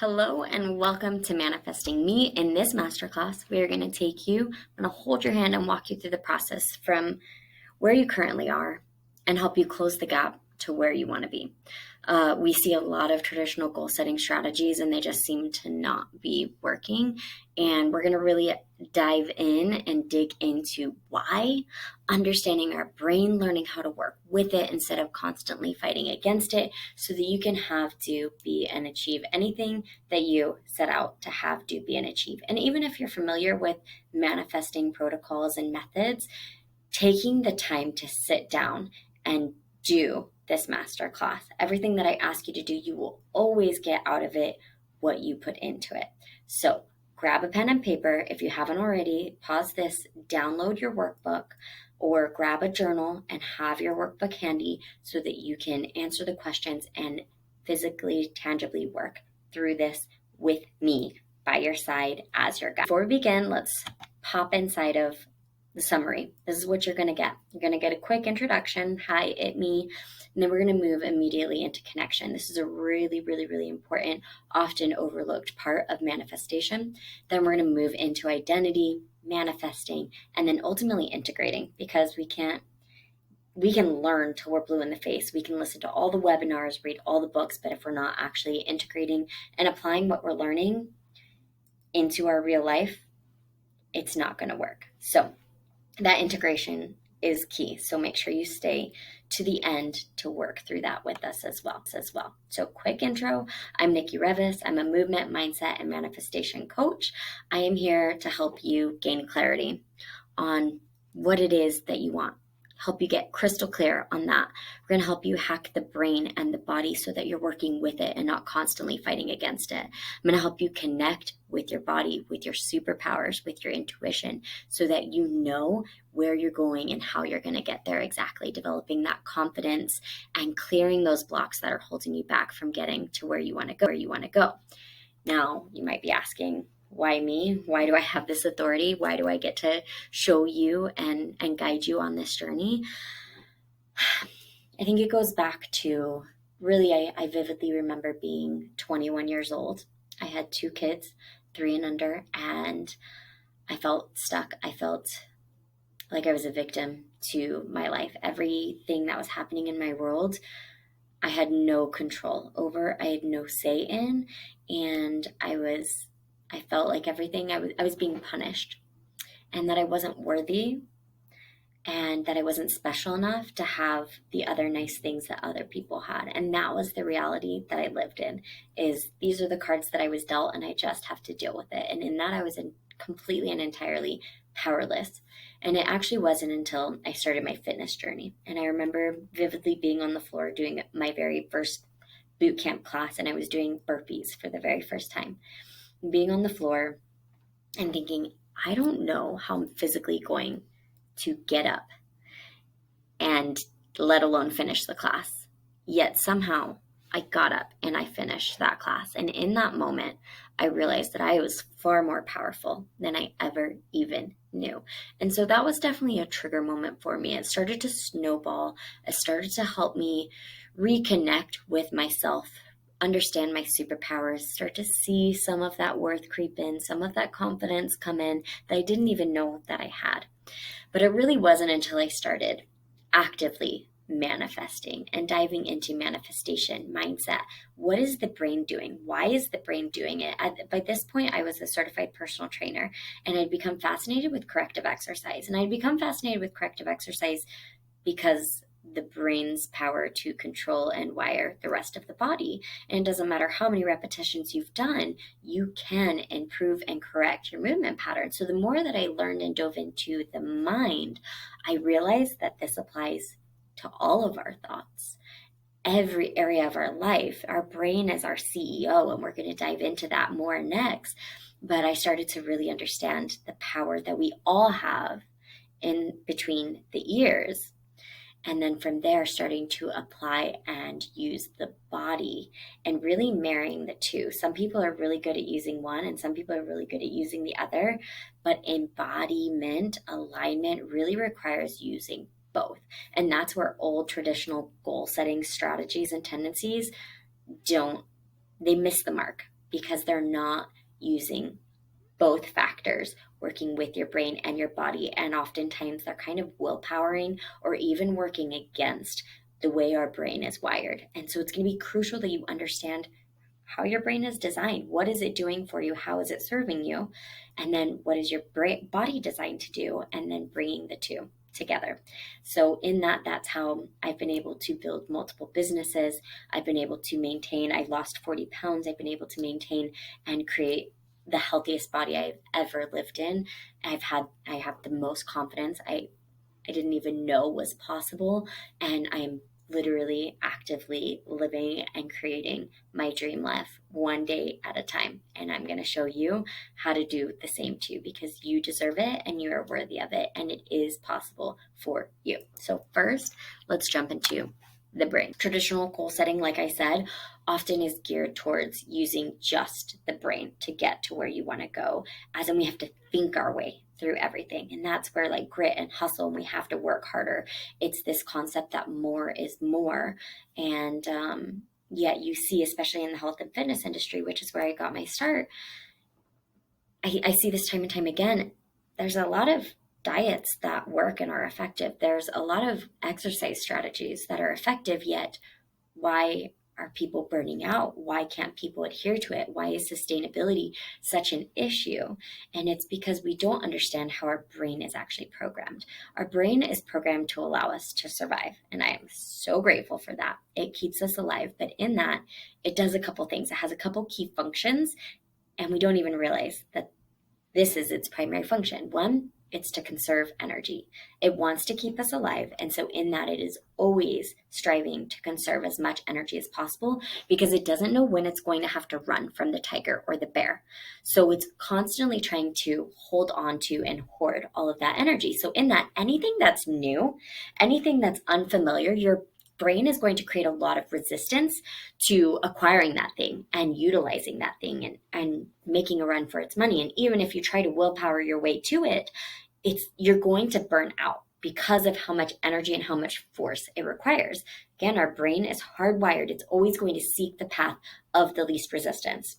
Hello and welcome to Manifesting Me. In this masterclass, we are going to I'm going to hold your hand and walk you through the process from where you currently are and help you close the gap to where you want to be. We see a lot of traditional goal setting strategies and they just seem to not be working. And we're going to really dive in and dig into why, understanding our brain, learning how to work with it instead of constantly fighting against it so that you can have, do, be, and achieve anything that you set out to have, do, be, and achieve. And even if you're familiar with manifesting protocols and methods, taking the time to sit down and do this masterclass, everything that I ask you to do, you will always get out of it what you put into it. So grab a pen and paper. If you haven't already, pause this, download your workbook, or grab a journal and have your workbook handy so that you can answer the questions and physically, tangibly work through this with me by your side as your guide. Before we begin, let's pop inside of the summary. This is what you're going to get. You're going to get a quick introduction, hi, it, me, and then we're going to move immediately into connection. This is a really, really, really important, often overlooked part of manifestation. Then we're going to move into identity, manifesting, and then ultimately integrating, because we can learn till we're blue in the face. We can listen to all the webinars, read all the books, but if we're not actually integrating and applying what we're learning into our real life, it's not going to work. So that integration is key. So make sure you stay to the end to work through that with us as well. So quick intro. I'm Nikki Revis. I'm a movement, mindset, and manifestation coach. I am here to help you gain clarity on what it is that you want. Help you get crystal clear on that. We're going to help you hack the brain and the body so that you're working with it and not constantly fighting against it. I'm going to help you connect with your body, with your superpowers, with your intuition, so that you know where you're going and how you're going to get there exactly, developing that confidence and clearing those blocks that are holding you back from getting to where you want to go. Now, you might be asking, why me? Why do I have this authority? Why do I get to show you and guide you on this journey? I think it goes back to really, I vividly remember being 21 years old. I had 2 kids, 3 and under, and I felt stuck. I felt like I was a victim to my life. Everything that was happening in my world, I had no control over. I had no say in, and I felt like everything, I was being punished, and that I wasn't worthy, and that I wasn't special enough to have the other nice things that other people had. And that was the reality that I lived in, is these are the cards that I was dealt and I just have to deal with it. And in that I was completely and entirely powerless. And it actually wasn't until I started my fitness journey. And I remember vividly being on the floor doing my very first boot camp class, and I was doing burpees for the very first time. Being on the floor and thinking, I don't know how I'm physically going to get up and let alone finish the class. Yet somehow I got up and I finished that class. And in that moment, I realized that I was far more powerful than I ever even knew. And so that was definitely a trigger moment for me. It started to snowball. It started to help me reconnect with myself, understand my superpowers, start to see some of that worth creep in, some of that confidence come in that I didn't even know that I had. But it really wasn't until I started actively manifesting and diving into manifestation mindset. What is the brain doing? Why is the brain doing it? By this point, I was a certified personal trainer, and I'd become fascinated with corrective exercise. And I'd become fascinated with corrective exercise because the brain's power to control and wire the rest of the body. And it doesn't matter how many repetitions you've done, you can improve and correct your movement pattern. So the more that I learned and dove into the mind, I realized that this applies to all of our thoughts, every area of our life. Our brain is our CEO, and we're going to dive into that more next. But I started to really understand the power that we all have in between the ears. And then from there, starting to apply and use the body and really marrying the two. Some people are really good at using one and some people are really good at using the other. But embodiment, alignment really requires using both. And that's where old traditional goal setting strategies and tendencies they miss the mark. because they're not using both factors working with your brain and your body. And oftentimes they're kind of willpowering or even working against the way our brain is wired. And so it's going to be crucial that you understand how your brain is designed. What is it doing for you? How is it serving you? And then what is your body designed to do? And then bringing the two together. So in that, that's how I've been able to build multiple businesses. I've been able to maintain, I lost 40 pounds. I've been able to maintain and create the healthiest body I've ever lived in. I have the most confidence I didn't even know was possible. And I'm literally actively living and creating my dream life one day at a time. And I'm going to show you how to do the same too, because you deserve it and you are worthy of it. And it is possible for you. So first, let's jump into the brain. Traditional goal setting, like I said, often is geared towards using just the brain to get to where you want to go, as in we have to think our way through everything. And that's where like grit and hustle, and we have to work harder. It's this concept that more is more. And yet you see, especially in the health and fitness industry, which is where I got my start, I see this time and time again. There's a lot of diets that work and are effective. There's a lot of exercise strategies that are effective, yet why are people burning out? Why can't people adhere to it? Why is sustainability such an issue? And it's because we don't understand how our brain is actually programmed. Our brain is programmed to allow us to survive. And I am so grateful for that. It keeps us alive. But in that, it does a couple things. It has a couple key functions, and we don't even realize that this is its primary function. One, it's to conserve energy. It wants to keep us alive. And so in that, it is always striving to conserve as much energy as possible, because it doesn't know when it's going to have to run from the tiger or the bear. So it's constantly trying to hold on to and hoard all of that energy. So in that, anything that's new, anything that's unfamiliar, your brain is going to create a lot of resistance to acquiring that thing and utilizing that thing and making a run for its money. And even if you try to willpower your way to it, you're going to burn out because of how much energy and how much force it requires. Again, our brain is hardwired. It's always going to seek the path of the least resistance.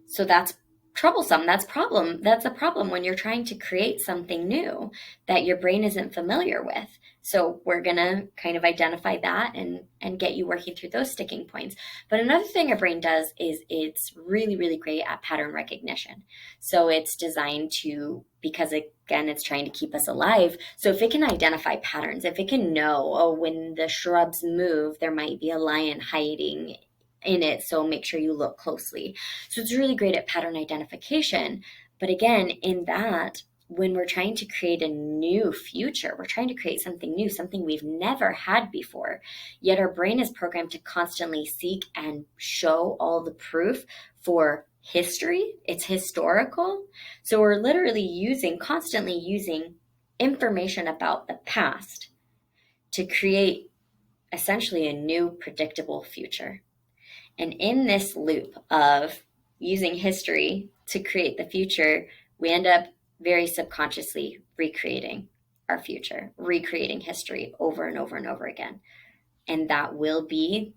So that's troublesome. That's a problem when you're trying to create something new that your brain isn't familiar with. So we're going to kind of identify that and get you working through those sticking points. But another thing our brain does is it's really, really great at pattern recognition. So it's designed to, because again, it's trying to keep us alive. So if it can identify patterns, if it can know, oh, when the shrubs move, there might be a lion hiding in it, so make sure you look closely. So it's really great at pattern identification. But again, in that, when we're trying to create a new future, we're trying to create something new, something we've never had before, yet our brain is programmed to constantly seek and show all the proof for history. It's historical. So we're literally constantly using information about the past to create essentially a new predictable future. And in this loop of using history to create the future, we end up very subconsciously recreating our future, recreating history over and over and over again. And that will be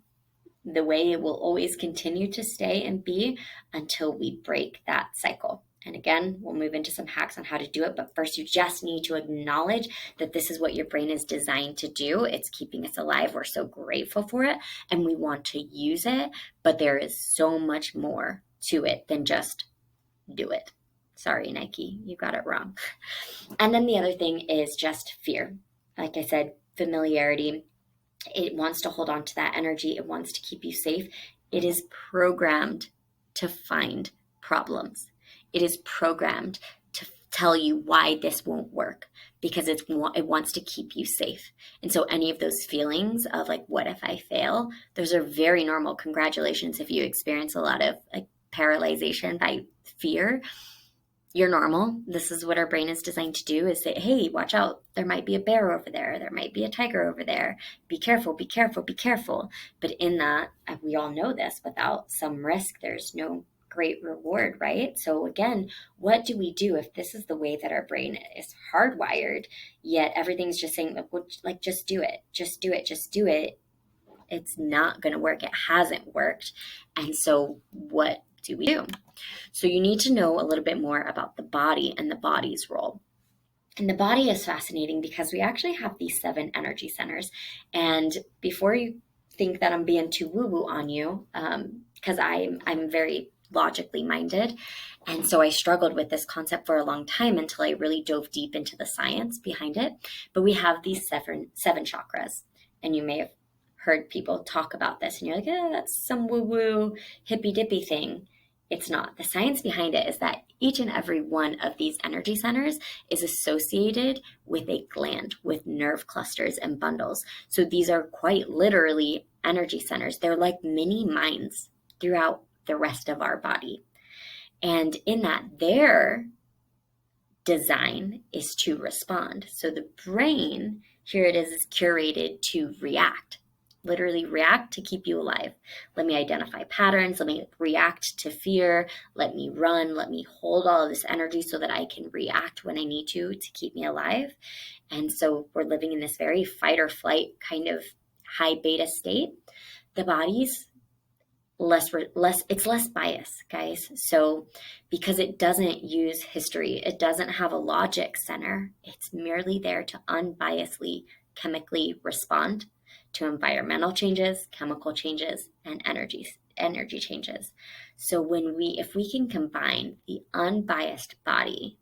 the way it will always continue to stay and be until we break that cycle. And again, we'll move into some hacks on how to do it. But first, you just need to acknowledge that this is what your brain is designed to do. It's keeping us alive. We're so grateful for it and we want to use it. But there is so much more to it than just do it. Sorry, Nike, you got it wrong. And then the other thing is just fear. Like I said, familiarity. It wants to hold on to that energy. It wants to keep you safe. It is programmed to find problems. It is programmed to tell you why this won't work, because it wants to keep you safe. And so any of those feelings of like, what if I fail? Those are very normal. Congratulations if you experience a lot of like paralyzation by fear. You're normal. This is what our brain is designed to do, is say, hey, watch out. There might be a bear over there. There might be a tiger over there. Be careful, be careful, be careful. But in that, we all know this, without some risk, there's no great reward, right? So again, what do we do if this is the way that our brain is hardwired, yet everything's just saying, like, just do it, just do it, just do it. It's not going to work. It hasn't worked. And so what do we do? So you need to know a little bit more about the body and the body's role. And the body is fascinating because we actually have these 7 energy centers. And before you think that I'm being too woo-woo on you, because I'm very logically minded, and so I struggled with this concept for a long time until I really dove deep into the science behind it. But we have these seven chakras, and you may have heard people talk about this, and you're like, that's some woo-woo hippy-dippy thing. It's not. The science behind it is that each and every one of these energy centers is associated with a gland, with nerve clusters and bundles. So these are quite literally energy centers. They're like mini minds throughout the rest of our body. And in that, their design is to respond. So the brain, here it is curated to react. Literally react to keep you alive. Let me identify patterns. Let me react to fear. Let me run. Let me hold all of this energy so that I can react when I need to keep me alive. And so we're living in this very fight or flight kind of high beta state. The body's it's less bias, guys. So because it doesn't use history, it doesn't have a logic center. It's merely there to unbiasedly chemically respond to environmental changes, chemical changes, and energy changes. So if we can combine the unbiased body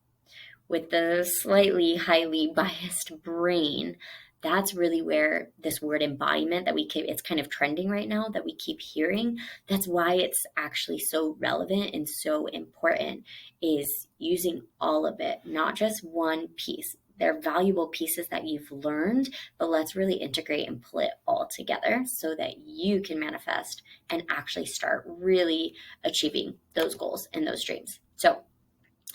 with the slightly highly biased brain, that's really where this word embodiment it's kind of trending right now that we keep hearing. That's why it's actually so relevant and so important, is using all of it, not just one piece. They're valuable pieces that you've learned, but let's really integrate and pull it all together so that you can manifest and actually start really achieving those goals and those dreams. So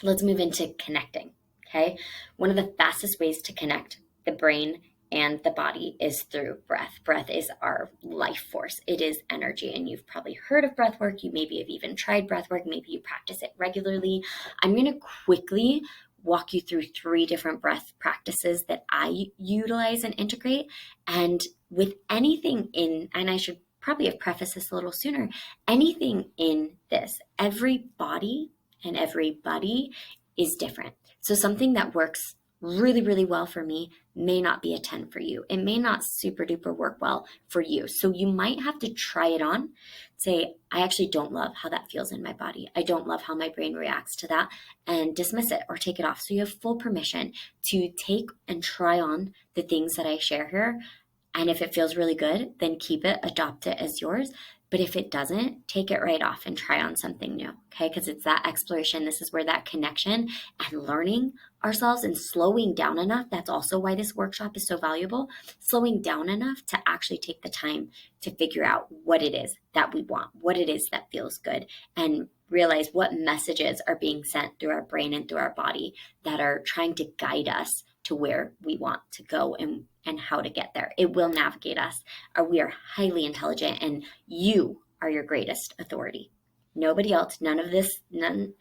let's move into connecting. Okay. One of the fastest ways to connect the brain and the body is through breath. Breath is our life force. It is energy. And you've probably heard of breath work. You maybe have even tried breath work. Maybe you practice it regularly. I'm going to quickly walk you through 3 different breath practices that I utilize and integrate. And with anything and I should probably have prefaced this a little sooner, anything in this, every body and everybody is different. So something that works really, really well for me may not be a 10 for you. It may not super duper work well for you. So you might have to try it on. Say, I actually don't love how that feels in my body. I don't love how my brain reacts to that, and dismiss it or take it off. So you have full permission to take and try on the things that I share here. And if it feels really good, then keep it, adopt it as yours. But if it doesn't, take it right off and try on something new, okay? Because it's that exploration. This is where that connection and learning ourselves and slowing down enough. That's also why this workshop is so valuable. Slowing down enough to actually take the time to figure out what it is that we want, what it is that feels good, and realize what messages are being sent through our brain and through our body that are trying to guide us to where we want to go and how to get there. It will navigate us. We are highly intelligent, and you are your greatest authority. Nobody else, none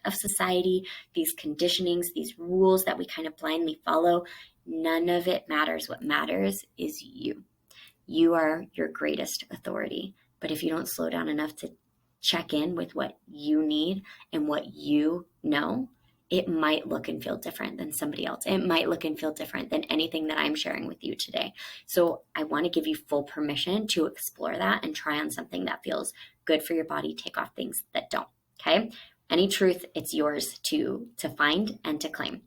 of society, these conditionings, these rules that we kind of blindly follow, none of it matters. What matters is you. You are your greatest authority. But if you don't slow down enough to check in with what you need and what you know, it might look and feel different than somebody else. It might look and feel different than anything that I'm sharing with you today. So I want to give you full permission to explore that and try on something that feels good for your body. Take off things that don't, okay? Any truth, it's yours to find and to claim.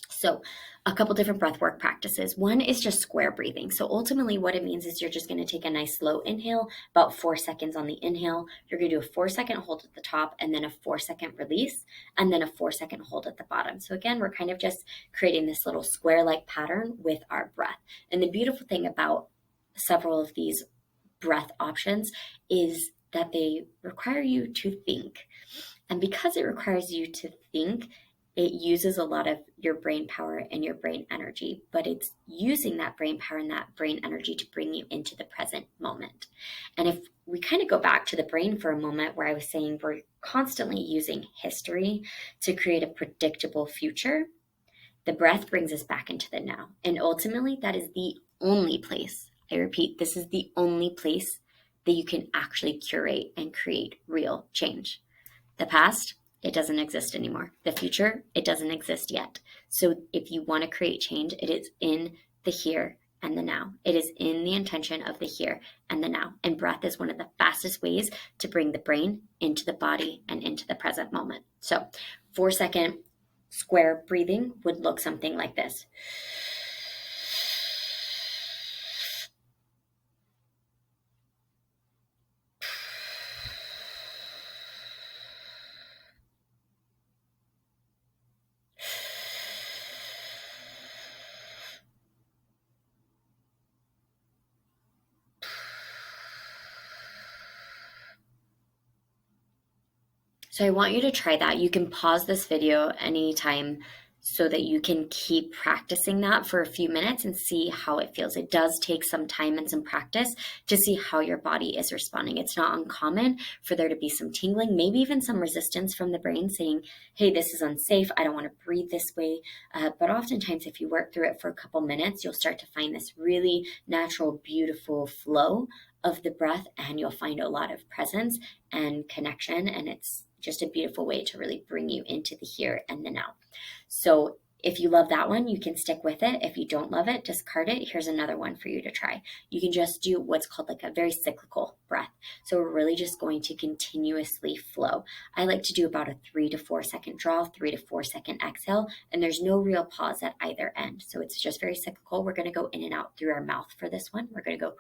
So a couple different breathwork practices. One is just square breathing. So ultimately what it means is you're just going to take a nice slow inhale, about 4 seconds on the inhale. You're going to do a 4-second hold at the top, and then a 4-second release, and then a 4-second hold at the bottom. So again, we're kind of just creating this little square-like pattern with our breath. And the beautiful thing about several of these breath options is that they require you to think. And because it requires you to think, it uses a lot of your brain power and your brain energy, but it's using that brain power and that brain energy to bring you into the present moment. And if we kind of go back to the brain for a moment, where I was saying we're constantly using history to create a predictable future, the breath brings us back into the now. And ultimately, that is the only place, I repeat, this is the only place that you can actually curate and create real change. The past, it doesn't exist anymore. The future, it doesn't exist yet. So if you want to create change, it is in the here and the now. It is in the intention of the here and the now. And breath is one of the fastest ways to bring the brain into the body and into the present moment. So 4-second square breathing would look something like this. So I want you to try that. You can pause this video anytime so that you can keep practicing that for a few minutes and see how it feels. It does take some time and some practice to see how your body is responding. It's not uncommon for there to be some tingling, maybe even some resistance from the brain saying, hey, this is unsafe. I don't want to breathe this way. But oftentimes, if you work through it for a couple minutes, you'll start to find this really natural, beautiful flow of the breath, and you'll find a lot of presence and connection. And it's just a beautiful way to really bring you into the here and the now. So if you love that one, you can stick with it. If you don't love it, discard it. Here's another one for you to try. You can just do what's called like a very cyclical breath. So we're really just going to continuously flow. I like to do about a 3 to 4 second draw, 3 to 4 second exhale, and there's no real pause at either end. So it's just very cyclical. We're going to go in and out through our mouth for this one. We're going to go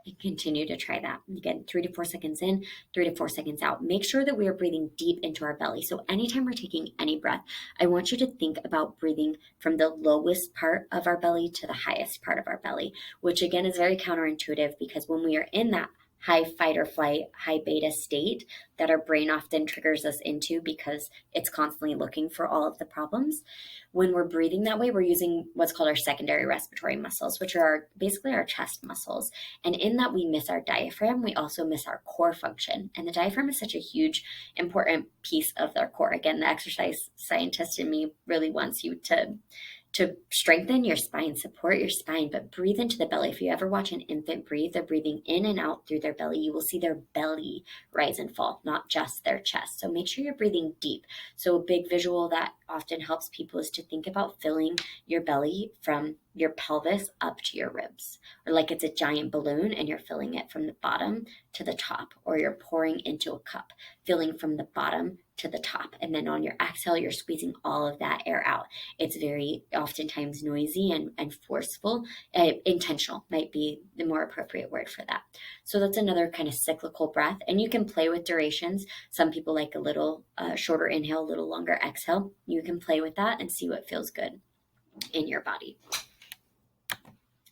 and continue to try that. Again, 3 to 4 seconds in, 3 to 4 seconds out. Make sure that we are breathing deep into our belly. So anytime we're taking any breath, I want you to think about breathing from the lowest part of our belly to the highest part of our belly, which again is very counterintuitive because when we are in that high fight or flight, high beta state that our brain often triggers us into because it's constantly looking for all of the problems. When we're breathing that way, we're using what's called our secondary respiratory muscles, which are basically our chest muscles. And in that, we miss our diaphragm. We also miss our core function. And the diaphragm is such a huge, important piece of our core. Again, the exercise scientist in me really wants you to strengthen your spine, support your spine, but breathe into the belly. If you ever watch an infant breathe, they're breathing in and out through their belly. You will see their belly rise and fall, not just their chest. So make sure you're breathing deep. So a big visual that often helps people is to think about filling your belly from your pelvis up to your ribs, or like it's a giant balloon and you're filling it from the bottom to the top, or you're pouring into a cup, filling from the bottom to the top. And then on your exhale, you're squeezing all of that air out. It's very oftentimes noisy and forceful. Intentional might be the more appropriate word for that. So that's another kind of cyclical breath. And you can play with durations. Some people like a little shorter inhale, a little longer exhale. You can play with that and see what feels good in your body.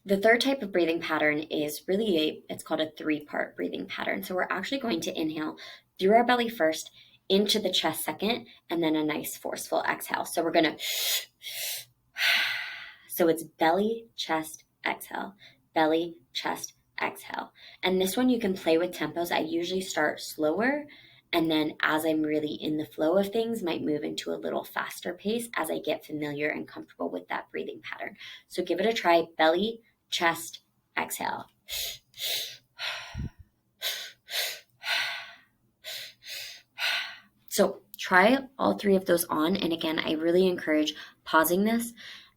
The third type of breathing pattern is really it's called a 3-part breathing pattern. So we're actually going to inhale through our belly first, into the chest second, and then a nice forceful exhale. So we're going to, so it's belly, chest, exhale, belly, chest, exhale. And this one you can play with tempos. I usually start slower, and then as I'm really in the flow of things, might move into a little faster pace as I get familiar and comfortable with that breathing pattern. So give it a try. Belly, chest, exhale. So try all 3 of those on. And again, I really encourage pausing this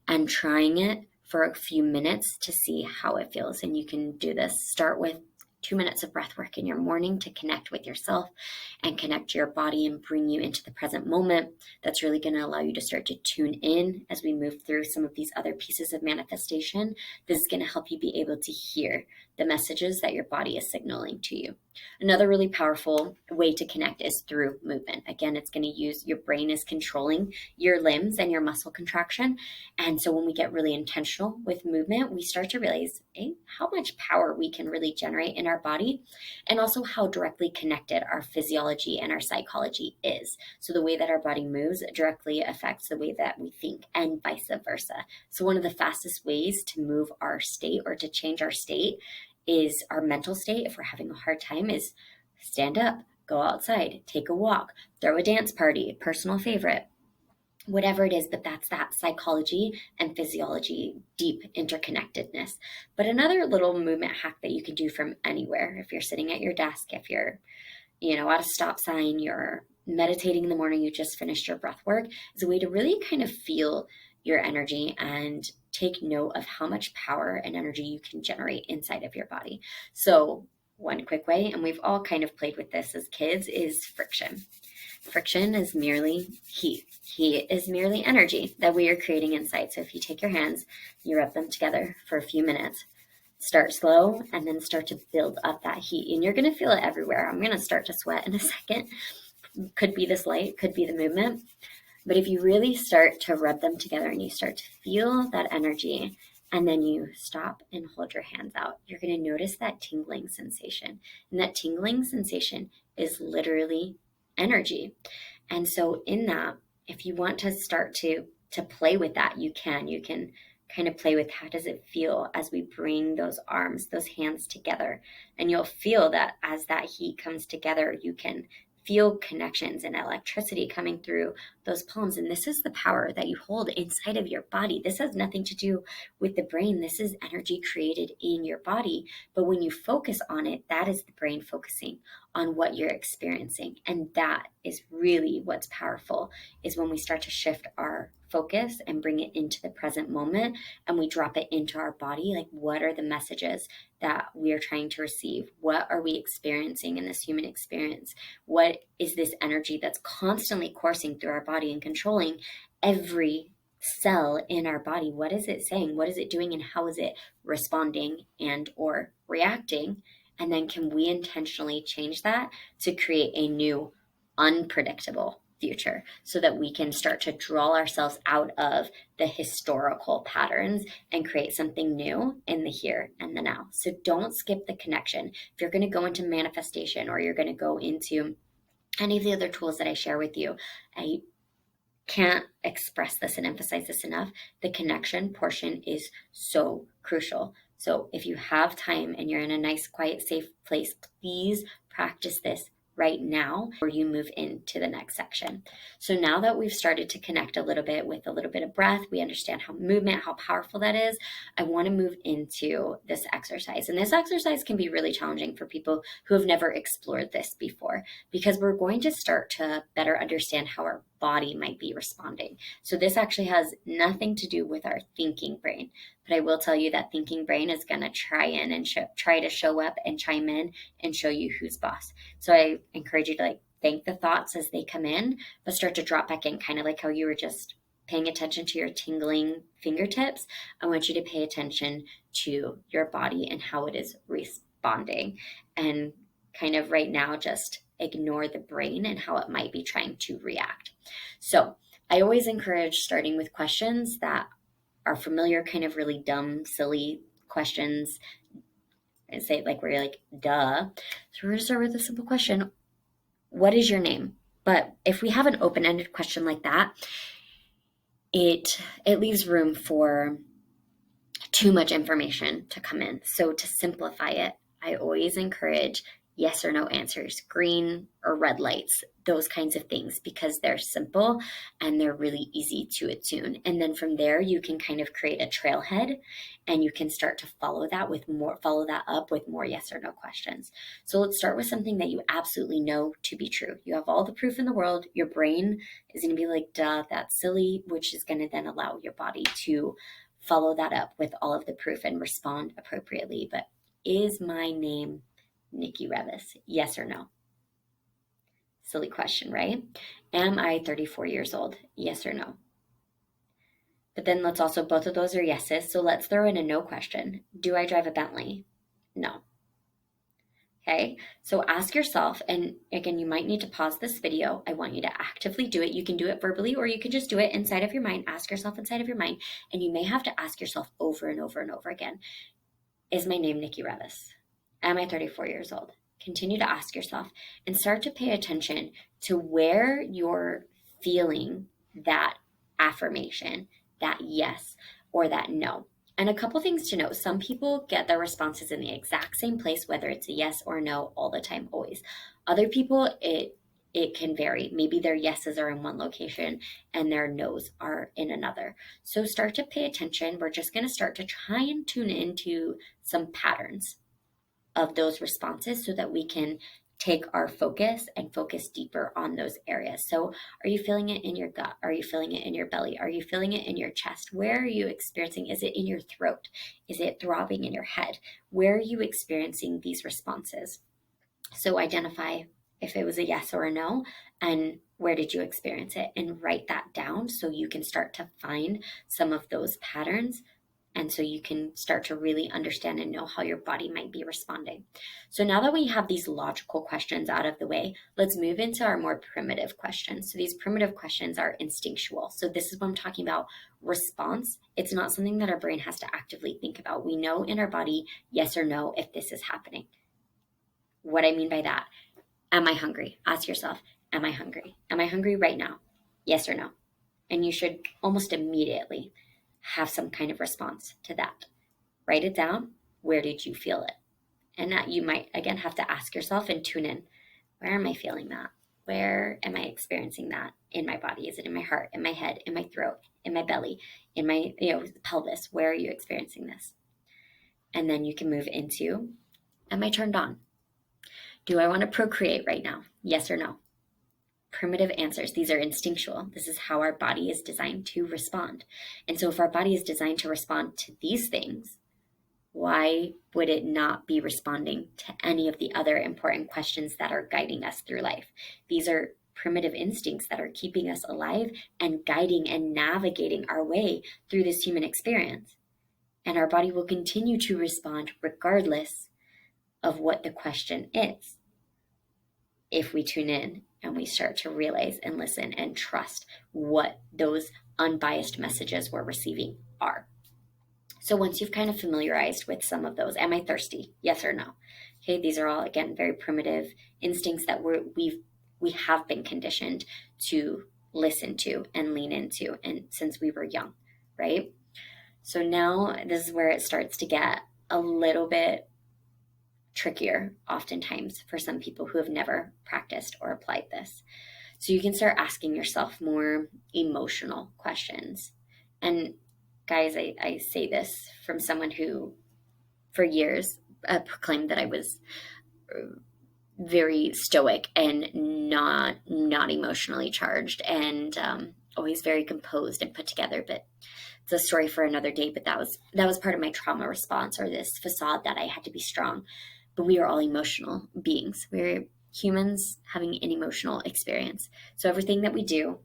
and trying it for a few minutes to see how it feels. And you can do this. Start with 2 minutes of breath work in your morning to connect with yourself and connect to your body and bring you into the present moment. That's really going to allow you to start to tune in as we move through some of these other pieces of manifestation. This is going to help you be able to hear the messages that your body is signaling to you. Another really powerful way to connect is through movement. Again, it's going to use your brain is controlling your limbs and your muscle contraction. And so when we get really intentional with movement, we start to realize how much power we can really generate in our body, and also how directly connected our physiology and our psychology is. So the way that our body moves directly affects the way that we think, and vice versa. So one of the fastest ways to move our state or to change our state is our mental state. If we're having a hard time, is stand up, go outside, take a walk, throw a dance party, personal favorite. whatever it is, but that's that psychology and physiology, deep interconnectedness. But another little movement hack that you can do from anywhere, if you're sitting at your desk, if you're, at a stop sign, you're meditating in the morning, you just finished your breath work, is a way to really kind of feel your energy and take note of how much power and energy you can generate inside of your body. So one quick way, and we've all kind of played with this as kids, is friction. Friction is merely heat. Heat is merely energy that we are creating inside. So if you take your hands, you rub them together for a few minutes, start slow, and then start to build up that heat. And you're going to feel it everywhere. I'm going to start to sweat in a second. Could be this light, could be the movement. But if you really start to rub them together and you start to feel that energy, and then you stop and hold your hands out, you're going to notice that tingling sensation. And that tingling sensation is literally energy. And so in that, if you want to start to play with that, you can kind of play with how does it feel as we bring those arms, those hands together. And you'll feel that as that heat comes together, you can feel connections and electricity coming through those palms. And this is the power that you hold inside of your body. This has nothing to do with the brain. This is energy created in your body. But when you focus on it, that is the brain focusing on what you're experiencing. And that is really what's powerful, is when we start to shift our focus and bring it into the present moment, and we drop it into our body. Like, what are the messages that we are trying to receive? What are we experiencing in this human experience? What is this energy that's constantly coursing through our body and controlling every cell in our body? What is it saying? What is it doing? And how is it responding and or reacting? And then can we intentionally change that to create a new, unpredictable future, so that we can start to draw ourselves out of the historical patterns and create something new in the here and the now. So don't skip the connection. If you're going to go into manifestation, or you're going to go into any of the other tools that I share with you, I can't express this and emphasize this enough. The connection portion is so crucial. So if you have time and you're in a nice, quiet, safe place, please practice this right now before you move into the next section. So now that we've started to connect a little bit with a little bit of breath, we understand how movement, how powerful that is. I want to move into this exercise. And this exercise can be really challenging for people who have never explored this before, because we're going to start to better understand how our body might be responding. So this actually has nothing to do with our thinking brain. But I will tell you that thinking brain is going to try to show up and chime in and show you who's boss. So I encourage you to thank the thoughts as they come in, but start to drop back in, kind of like how you were just paying attention to your tingling fingertips. I want you to pay attention to your body and how it is responding. And kind of right now, just ignore the brain and how it might be trying to react. So I always encourage starting with questions that are familiar, kind of really dumb, silly questions. I say where you're like, duh. So we're going to start with a simple question. What is your name? But if we have an open-ended question like that, it leaves room for too much information to come in. So to simplify it, I always encourage yes or no answers, green or red lights, those kinds of things, because they're simple and they're really easy to attune. And then from there, you can kind of create a trailhead, and you can start to follow that up with more yes or no questions. So let's start with something that you absolutely know to be true. You have all the proof in the world. Your brain is going to be like, duh, that's silly, which is going to then allow your body to follow that up with all of the proof and respond appropriately. But is my name Nikki Revis? Yes or no? Silly question, right? Am I 34 years old? Yes or no? But then let's also, both of those are yeses. So let's throw in a no question. Do I drive a Bentley? No. Okay, so ask yourself, and again, you might need to pause this video. I want you to actively do it. You can do it verbally, or you can just do it inside of your mind. Ask yourself inside of your mind, and you may have to ask yourself over and over and over again. Is my name Nikki Revis? Am I 34 years old? Continue to ask yourself and start to pay attention to where you're feeling that affirmation, that yes, or that no. And a couple things to note. Some people get their responses in the exact same place, whether it's a yes or no all the time, always. Other people, it it can vary. Maybe their yeses are in one location and their nos are in another. So start to pay attention. We're just going to start to try and tune into some patterns of those responses so that we can take our focus and focus deeper on those areas. So are you feeling it in your gut? Are you feeling it in your belly? Are you feeling it in your chest? Where are you experiencing? Is it in your throat? Is it throbbing in your head? Where are you experiencing these responses? So identify if it was a yes or a no, and where did you experience it, and write that down so you can start to find some of those patterns, and so you can start to really understand and know how your body might be responding. So now that we have these logical questions out of the way, let's move into our more primitive questions. So these primitive questions are instinctual. So this is what I'm talking about, response. It's not something that our brain has to actively think about. We know in our body, yes or no, if this is happening. What I mean by that, am I hungry? Ask yourself, am I hungry? Am I hungry right now? Yes or no? And you should almost immediately have some kind of response to that. Write it down. Where did you feel it? And that you might, again, have to ask yourself and tune in. Where am I feeling that? Where am I experiencing that in my body? Is it in my heart, in my head, in my throat, in my belly, in my pelvis? Where are you experiencing this? And then you can move into, am I turned on? Do I want to procreate right now? Yes or no? Primitive answers. These are instinctual. This is how our body is designed to respond. And so if our body is designed to respond to these things, why would it not be responding to any of the other important questions that are guiding us through life? These are primitive instincts that are keeping us alive and guiding and navigating our way through this human experience. And our body will continue to respond regardless of what the question is, if we tune in and we start to realize and listen and trust what those unbiased messages we're receiving are. So once you've kind of familiarized with some of those, am I thirsty? Yes or no? Okay, these are all, again, very primitive instincts that we have been conditioned to listen to and lean into, and since we were young, right? So now this is where it starts to get a little bit trickier oftentimes for some people who have never practiced or applied this. So you can start asking yourself more emotional questions. And guys, I say this from someone who for years proclaimed that I was very stoic and not emotionally charged, and always very composed and put together. But it's a story for another day. But that was part of my trauma response, or this facade that I had to be strong. But we are all emotional beings. We're humans having an emotional experience. So everything that we do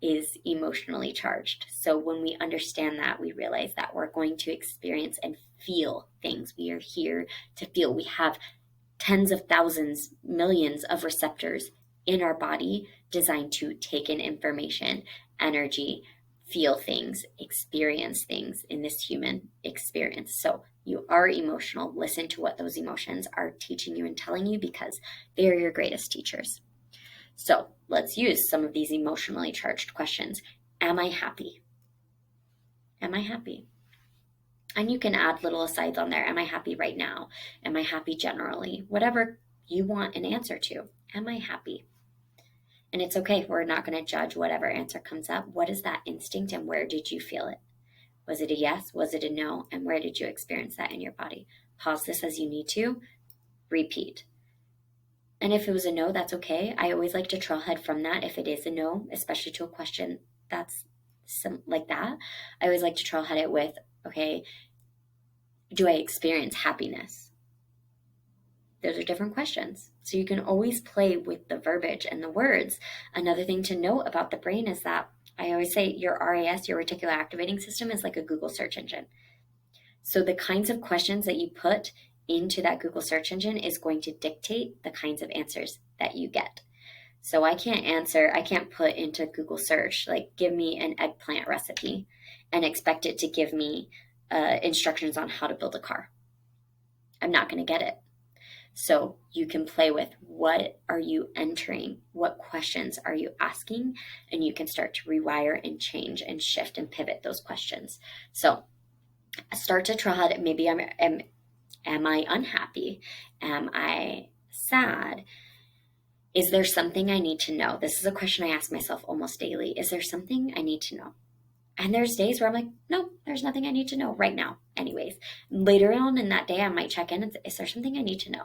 is emotionally charged. So when we understand that, we realize that we're going to experience and feel things. We are here to feel. We have tens of thousands, millions of receptors in our body designed to take in information, energy, feel things, experience things in this human experience. So you are emotional. Listen to what those emotions are teaching you and telling you, because they are your greatest teachers. So let's use some of these emotionally charged questions. Am I happy? Am I happy? And you can add little asides on there. Am I happy right now? Am I happy generally? Whatever you want an answer to. Am I happy? And it's okay. We're not going to judge whatever answer comes up. What is that instinct, and where did you feel it? Was it a yes? Was it a no? And where did you experience that in your body? Pause this as you need to. Repeat. And if it was a no, that's okay. I always like to trailhead from that. If it is a no, especially to a question that's like that, I always like to trailhead it with, okay, do I experience happiness? Those are different questions. So you can always play with the verbiage and the words. Another thing to note about the brain is that I always say your RAS, your reticular activating system, is like a Google search engine. So the kinds of questions that you put into that Google search engine is going to dictate the kinds of answers that you get. So I can't put into Google search, like, give me an eggplant recipe and expect it to give me instructions on how to build a car. I'm not going to get it. So you can play with, what are you entering? What questions are you asking? And you can start to rewire and change and shift and pivot those questions. So start to try. Maybe am I unhappy? Am I sad? Is there something I need to know? This is a question I ask myself almost daily. Is there something I need to know? And there's days where I'm like, no, there's nothing I need to know right now. Anyways, later on in that day, I might check in and say, is there something I need to know?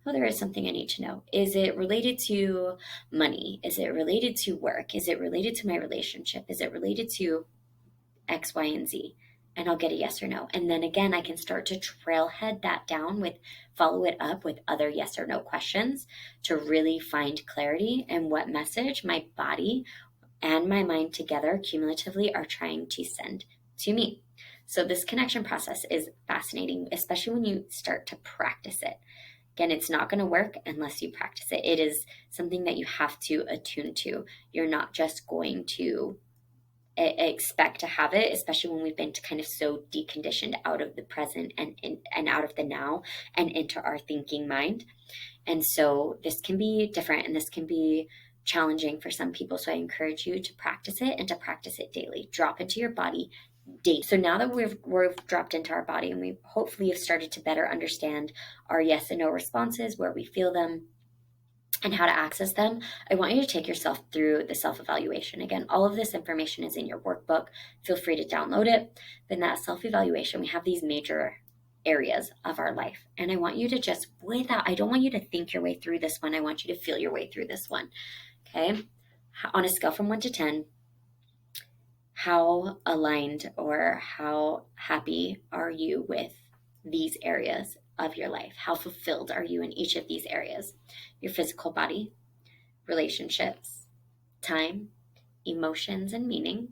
Oh, there is something I need to know. Is it related to money? Is it related to work? Is it related to my relationship? Is it related to X, Y, and Z? And I'll get a yes or no. And then again, I can start to trailhead that down with, follow it up with other yes or no questions to really find clarity and what message my body and my mind together cumulatively are trying to send to me. So this connection process is fascinating, especially when you start to practice it. Again, it's not going to work unless you practice it. It is something that you have to attune to. You're not just going to expect to have it, especially when we've been kind of so deconditioned out of the present and out of the now and into our thinking mind. And so this can be different and this can be challenging for some people. So I encourage you to practice it and to practice it daily. Drop into your body daily. So now that we've dropped into our body and we hopefully have started to better understand our yes and no responses, where we feel them, and how to access them, I want you to take yourself through the self-evaluation. Again, all of this information is in your workbook. Feel free to download it. But in that self-evaluation, we have these major areas of our life. And I want you to just, I don't want you to think your way through this one. I want you to feel your way through this one. Okay? On a scale from 1 to 10, how aligned or how happy are you with these areas of your life? How fulfilled are you in each of these areas? Your physical body, relationships, time, emotions and meaning,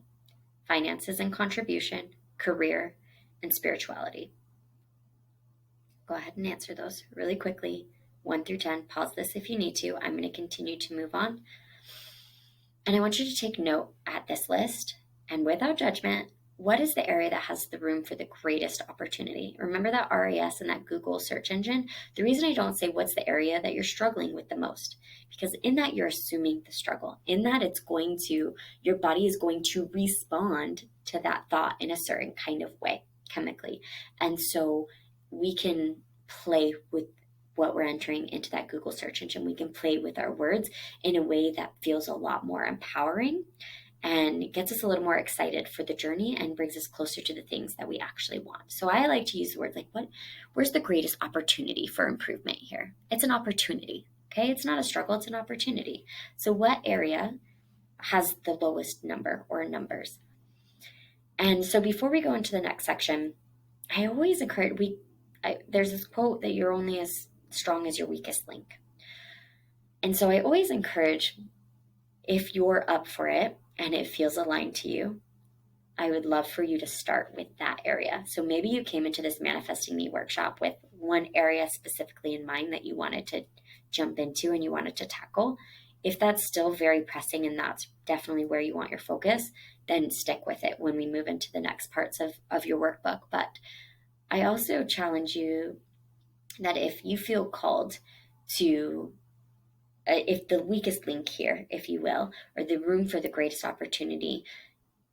finances and contribution, career, and spirituality. Go ahead and answer those really quickly. 1 through 10. Pause this if you need to. I'm going to continue to move on. And I want you to take note at this list and without judgment, what is the area that has the room for the greatest opportunity? Remember that RAS and that Google search engine? The reason I don't say what's the area that you're struggling with the most, because in that you're assuming the struggle. In that your body is going to respond to that thought in a certain kind of way, chemically. And so we can play with what we're entering into that Google search engine. We can play with our words in a way that feels a lot more empowering and gets us a little more excited for the journey and brings us closer to the things that we actually want. So I like to use the word like, where's the greatest opportunity for improvement here? It's an opportunity, okay? It's not a struggle, it's an opportunity. So what area has the lowest number or numbers? And so before we go into the next section, I always encourage, there's this quote that you're only as strong as your weakest link. And so I always encourage, if you're up for it and it feels aligned to you, I would love for you to start with that area. So maybe you came into this Manifesting Me workshop with one area specifically in mind that you wanted to jump into and you wanted to tackle. If that's still very pressing and that's definitely where you want your focus, then stick with it when we move into the next parts of your workbook. But I also challenge you that if you feel called to, if the weakest link here, if you will, or the room for the greatest opportunity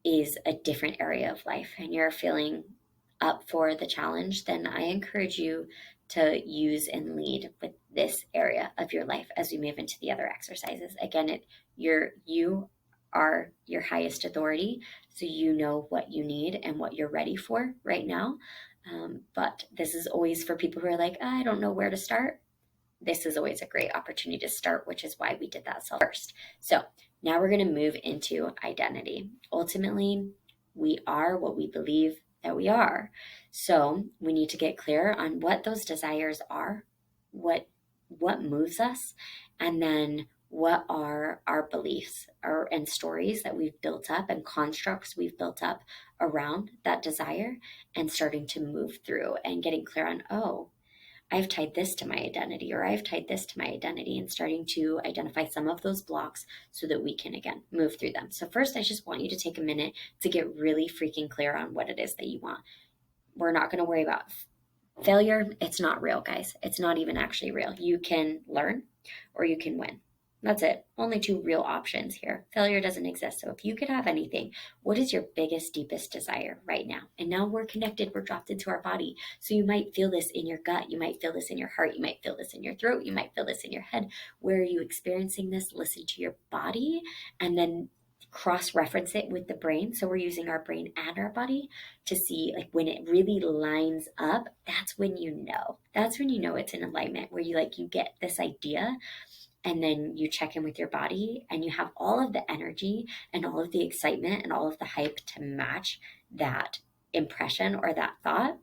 is a different area of life and you're feeling up for the challenge, then I encourage you to use and lead with this area of your life as we move into the other exercises. Again, you are your highest authority, so you know what you need and what you're ready for right now. But this is always for people who are like, I don't know where to start. This is always a great opportunity to start, which is why we did that first. So now we're going to move into identity. Ultimately, we are what we believe that we are. So we need to get clear on what those desires are, what moves us, and then what are our beliefs and stories that we've built up and constructs we've built up around that desire, and starting to move through and getting clear on, oh, I've tied this to my identity, or I've tied this to my identity, and starting to identify some of those blocks so that we can, again, move through them. So first, I just want you to take a minute to get really freaking clear on what it is that you want. We're not going to worry about failure. It's not real, guys. It's not even actually real. You can learn or you can win. That's it. Only two real options here. Failure doesn't exist. So if you could have anything, what is your biggest, deepest desire right now? And now we're connected, we're dropped into our body. So you might feel this in your gut. You might feel this in your heart. You might feel this in your throat. You might feel this in your head. Where are you experiencing this? Listen to your body and then cross reference it with the brain. So we're using our brain and our body to see like when it really lines up. That's when you know. That's when you know it's in alignment, where you get this idea and then you check in with your body and you have all of the energy and all of the excitement and all of the hype to match that impression or that thought.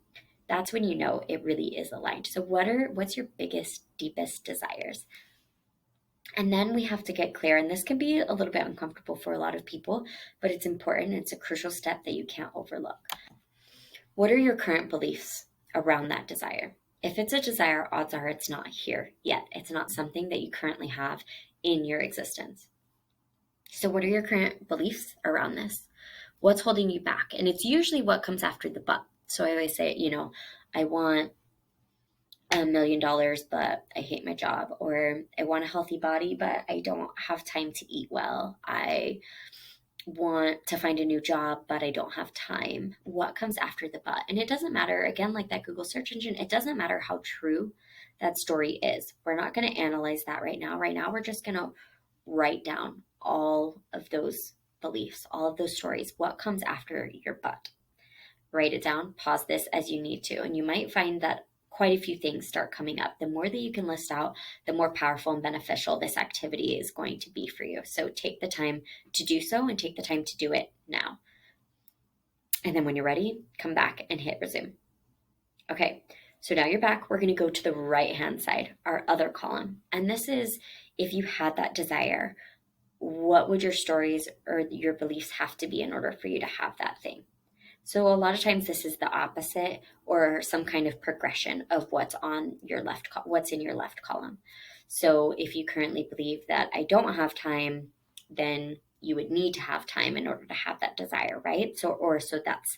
That's when you know it really is aligned. So what's your biggest, deepest desires? And then we have to get clear, and this can be a little bit uncomfortable for a lot of people, but it's important. It's a crucial step that you can't overlook. What are your current beliefs around that desire? If it's a desire, odds are it's not here yet. It's not something that you currently have in your existence. So, what are your current beliefs around this? What's holding you back? And it's usually what comes after the but. So, I always say, I want $1 million, but I hate my job, or I want a healthy body, but I don't have time to eat well. I want to find a new job, but I don't have time. What comes after the but? And it doesn't matter, again, like that Google search engine, it doesn't matter how true that story is. We're not going to analyze that right now. Right now, we're just going to write down all of those beliefs, all of those stories. What comes after your but? Write it down, pause this as you need to. And you might find that quite a few things start coming up. The more that you can list out, the more powerful and beneficial this activity is going to be for you. So take the time to do so and take the time to do it now. And then when you're ready, come back and hit resume. Okay, so now you're back. We're going to go to the right-hand side, our other column. And this is if you had that desire, what would your stories or your beliefs have to be in order for you to have that thing? So a lot of times this is the opposite or some kind of progression of what's in your left column. So if you currently believe that I don't have time, then you would need to have time in order to have that desire, right? So that's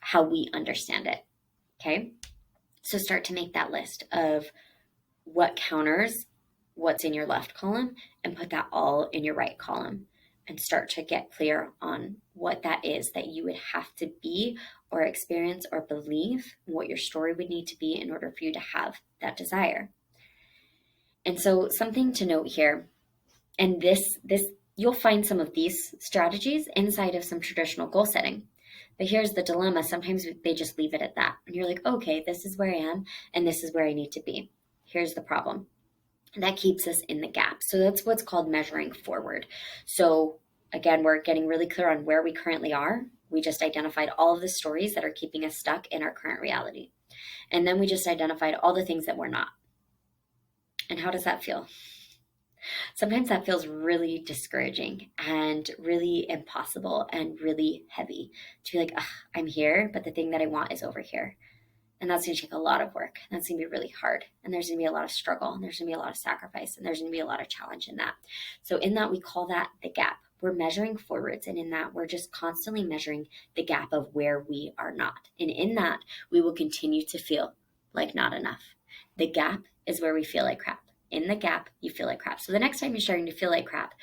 how we understand it. Okay. So start to make that list of what counters what's in your left column and put that all in your right column. And start to get clear on what that is that you would have to be or experience or believe, what your story would need to be in order for you to have that desire. And so something to note here, and this you'll find some of these strategies inside of some traditional goal setting. But here's the dilemma. Sometimes they just leave it at that. And you're like, okay, this is where I am and this is where I need to be. Here's the problem. That keeps us in the gap. So that's what's called measuring forward. So again, we're getting really clear on where we currently are. We just identified all of the stories that are keeping us stuck in our current reality. And then we just identified all the things that we're not. And how does that feel? Sometimes that feels really discouraging and really impossible and really heavy to be like, I'm here, but the thing that I want is over here. And that's going to take a lot of work. That's going to be really hard. And there's going to be a lot of struggle. And there's going to be a lot of sacrifice. And there's going to be a lot of challenge in that. So in that, we call that the gap. We're measuring forwards. And in that, we're just constantly measuring the gap of where we are not. And in that, we will continue to feel like not enough. The gap is where we feel like crap. In the gap, you feel like crap. So the next time you're starting to feel like crap,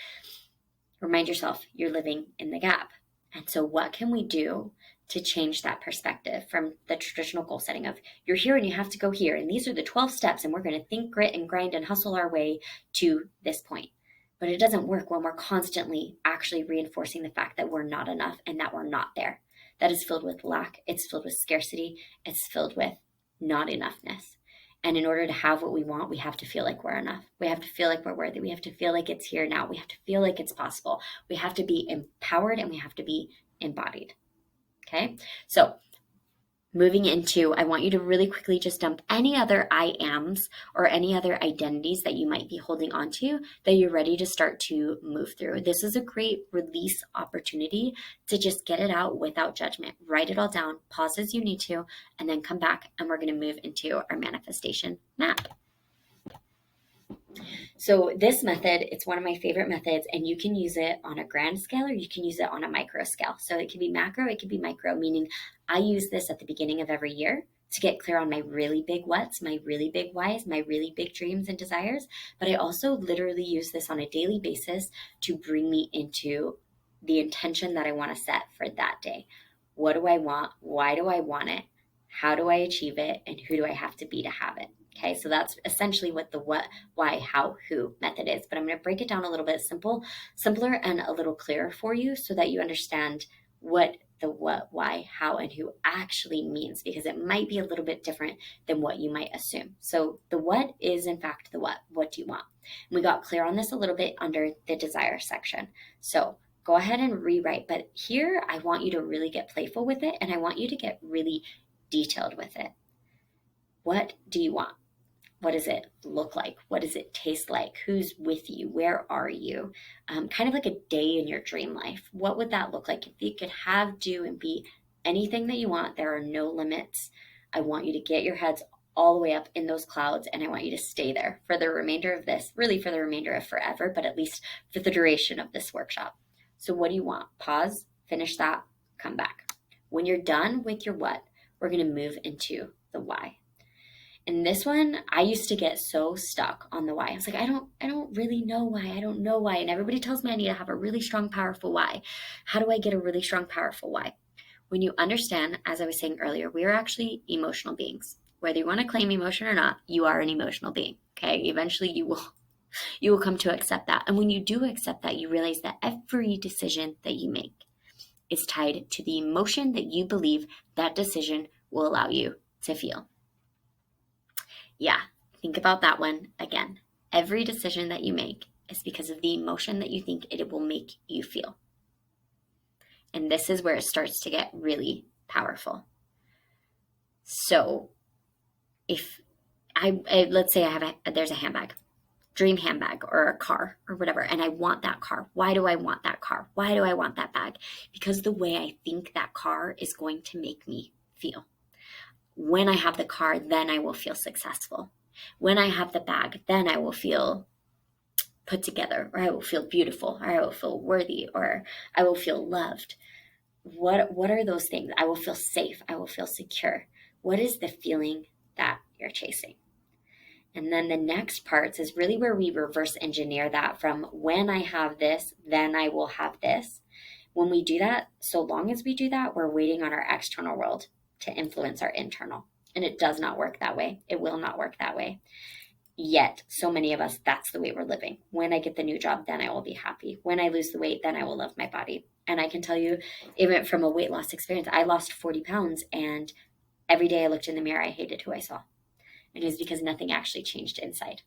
remind yourself you're living in the gap. And so what can we do to change that perspective from the traditional goal setting of you're here and you have to go here. And these are the 12 steps and we're going to think, grit, and grind and hustle our way to this point. But it doesn't work when we're constantly actually reinforcing the fact that we're not enough and that we're not there. That is filled with lack. It's filled with scarcity. It's filled with not enoughness. And in order to have what we want, we have to feel like we're enough. We have to feel like we're worthy. We have to feel like it's here now. We have to feel like it's possible. We have to be empowered and we have to be embodied. Okay, so moving into, I want you to really quickly just dump any other I ams or any other identities that you might be holding onto that you're ready to start to move through. This is a great release opportunity to just get it out without judgment. Write it all down, pause as you need to, and then come back and we're going to move into our manifestation map. So this method, it's one of my favorite methods, and you can use it on a grand scale or you can use it on a micro scale. So it can be macro, it can be micro, meaning I use this at the beginning of every year to get clear on my really big whats, my really big whys, my really big dreams and desires. But I also literally use this on a daily basis to bring me into the intention that I want to set for that day. What do I want? Why do I want it? How do I achieve it? And who do I have to be to have it? Okay, so that's essentially what the what, why, how, who method is. But I'm going to break it down a little bit simpler, and a little clearer for you so that you understand what the what, why, how, and who actually means, because it might be a little bit different than what you might assume. So the what is in fact the what. What do you want? And we got clear on this a little bit under the desire section. So go ahead and rewrite. But here I want you to really get playful with it, and I want you to get really detailed with it. What do you want? What does it look like? What does it taste like? Who's with you? Where are you? Kind of like a day in your dream life. What would that look like? If you could have, do, and be anything that you want, there are no limits. I want you to get your heads all the way up in those clouds, and I want you to stay there for the remainder of this, really for the remainder of forever, but at least for the duration of this workshop. So what do you want? Pause, finish that, come back. When you're done with your what, we're going to move into the why. And this one, I used to get so stuck on the why. I was like, I don't really know why. I don't know why. And everybody tells me I need to have a really strong, powerful why. How do I get a really strong, powerful why? When you understand, as I was saying earlier, we are actually emotional beings. Whether you want to claim emotion or not, you are an emotional being. Okay. Eventually you will come to accept that. And when you do accept that, you realize that every decision that you make is tied to the emotion that you believe that decision will allow you to feel. Yeah, think about that one again. Every decision that you make is because of the emotion that you think it will make you feel. And this is where it starts to get really powerful. So if let's say there's a handbag, dream handbag or a car or whatever, and I want that car. Why do I want that car? Why do I want that bag? Because the way I think that car is going to make me feel. When I have the car, then I will feel successful. When I have the bag, then I will feel put together, or I will feel beautiful, or I will feel worthy, or I will feel loved. What are those things? I will feel safe. I will feel secure. What is the feeling that you're chasing? And then the next parts is really where we reverse engineer that from when I have this, then I will have this. When we do that, so long as we do that, we're waiting on our external world to influence our internal. And it does not work that way. It will not work that way. Yet, so many of us, that's the way we're living. When I get the new job, then I will be happy. When I lose the weight, then I will love my body. And I can tell you, even from a weight loss experience, I lost 40 pounds. And every day I looked in the mirror, I hated who I saw. And it was because nothing actually changed inside.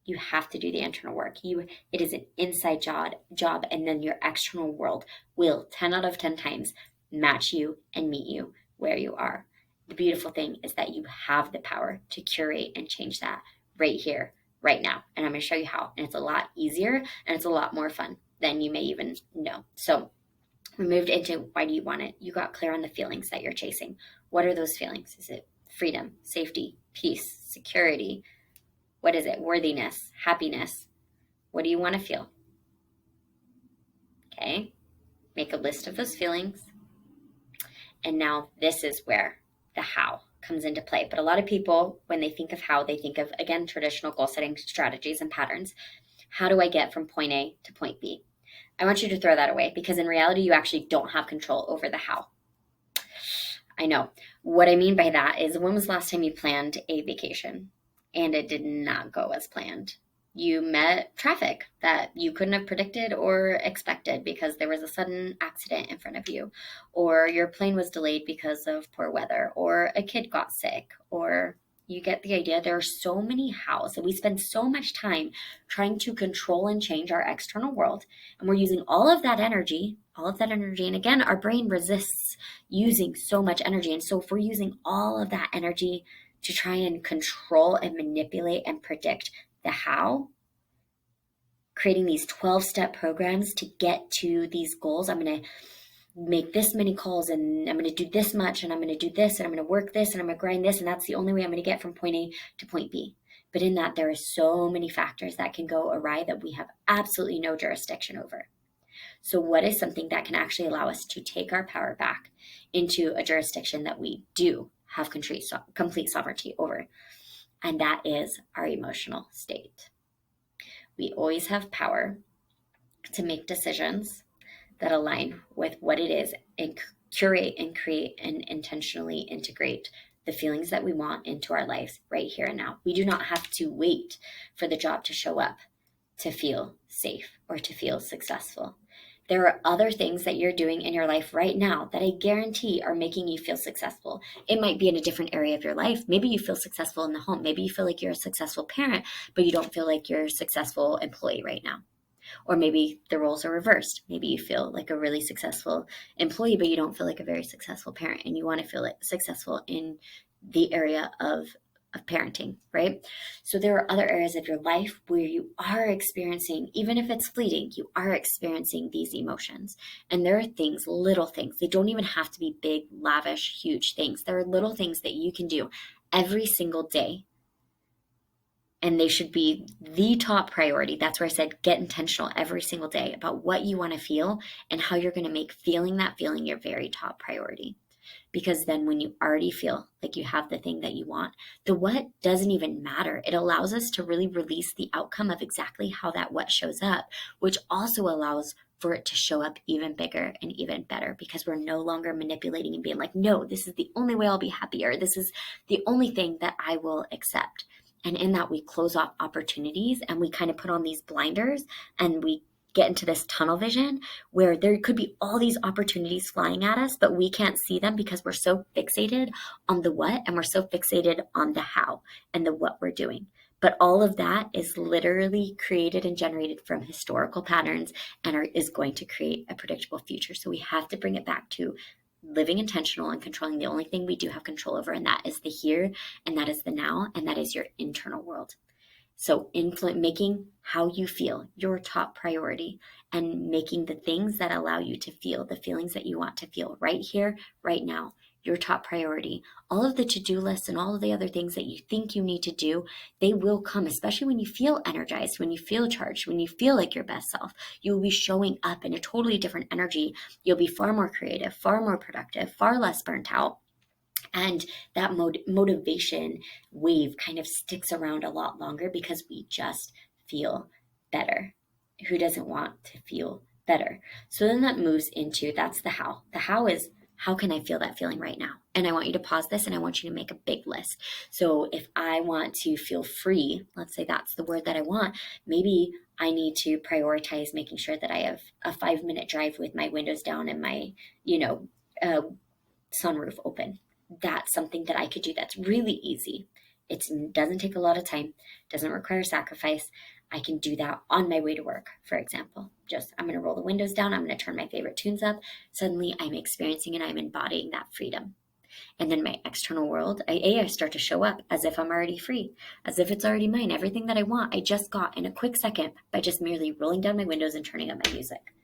You have to do the internal work. It is an inside job, and then your external world will 10 out of 10 times match you and meet you where you are. The beautiful thing is that you have the power to curate and change that right here, right now. And I'm going to show you how. And it's a lot easier and it's a lot more fun than you may even know. So we moved into why do you want it? You got clear on the feelings that you're chasing. What are those feelings? Is it freedom, safety, peace, security? What is it? Worthiness, happiness. What do you want to feel? Okay. Make a list of those feelings. And now this is where the how comes into play. But a lot of people, when they think of how, they think of, again, traditional goal setting strategies and patterns. How do I get from point A to point B? I want you to throw that away, because in reality, you actually don't have control over the how. I know. What I mean by that is, when was the last time you planned a vacation and it did not go as planned? You met traffic that you couldn't have predicted or expected because there was a sudden accident in front of you, or your plane was delayed because of poor weather, or a kid got sick, or you get the idea. There are so many hows that we spend so much time trying to control and change our external world. And we're using all of that energy. And again, our brain resists using so much energy. And so if we're using all of that energy to try and control and manipulate and predict the how, creating these 12-step programs to get to these goals. I'm going to make this many calls, and I'm going to do this much, and I'm going to do this, and I'm going to work this, and I'm going to grind this, and that's the only way I'm going to get from point A to point B. But in that, there are so many factors that can go awry that we have absolutely no jurisdiction over. So what is something that can actually allow us to take our power back into a jurisdiction that we do have complete sovereignty over? And that is our emotional state. We always have power to make decisions that align with what it is and curate and create and intentionally integrate the feelings that we want into our lives right here and now. We do not have to wait for the job to show up to feel safe or to feel successful. There are other things that you're doing in your life right now that I guarantee are making you feel successful. It might be in a different area of your life. Maybe you feel successful in the home. Maybe you feel like you're a successful parent, but you don't feel like you're a successful employee right now. Or maybe the roles are reversed. Maybe you feel like a really successful employee, but you don't feel like a very successful parent, and you want to feel like successful in the area of parenting, right? So there are other areas of your life where you are experiencing, even if it's fleeting, you are experiencing these emotions. And there are things, little things. They don't even have to be big, lavish, huge things. There are little things that you can do every single day, and they should be the top priority. That's where I said get intentional every single day about what you want to feel and how you're going to make feeling that feeling your very top priority. Because then when you already feel like you have the thing that you want, the what doesn't even matter. It allows us to really release the outcome of exactly how that what shows up, which also allows for it to show up even bigger and even better, because we're no longer manipulating and being like, no, this is the only way I'll be happy, or this is the only thing that I will accept. And in that, we close off opportunities and we kind of put on these blinders and we get into this tunnel vision where there could be all these opportunities flying at us, but we can't see them because we're so fixated on the what and we're so fixated on the how and the what we're doing. But all of that is literally created and generated from historical patterns and is going to create a predictable future. So we have to bring it back to living intentional and controlling the only thing we do have control over, and that is the here, and that is the now, and that is your internal world. So making how you feel your top priority, and making the things that allow you to feel the feelings that you want to feel right here, right now, your top priority. All of the to-do lists and all of the other things that you think you need to do, they will come, especially when you feel energized, when you feel charged, when you feel like your best self. You will be showing up in a totally different energy. You'll be far more creative, far more productive, far less burnt out. And that motivation wave kind of sticks around a lot longer because we just feel better. Who doesn't want to feel better? So then that moves into, that's the how. The how is, how can I feel that feeling right now? And I want you to pause this and I want you to make a big list. So if I want to feel free, let's say that's the word that I want, maybe I need to prioritize making sure that I have a 5-minute drive with my windows down and my, sunroof open. That's something that I could do that's really easy. It doesn't take a lot of time, doesn't require sacrifice. I can do that on my way to work, for example. Just, I'm going to roll the windows down. I'm going to turn my favorite tunes up. Suddenly I'm experiencing and I'm embodying that freedom. And then my external world, I start to show up as if I'm already free, as if it's already mine. Everything that I want, I just got in a quick second by just merely rolling down my windows and turning up my music.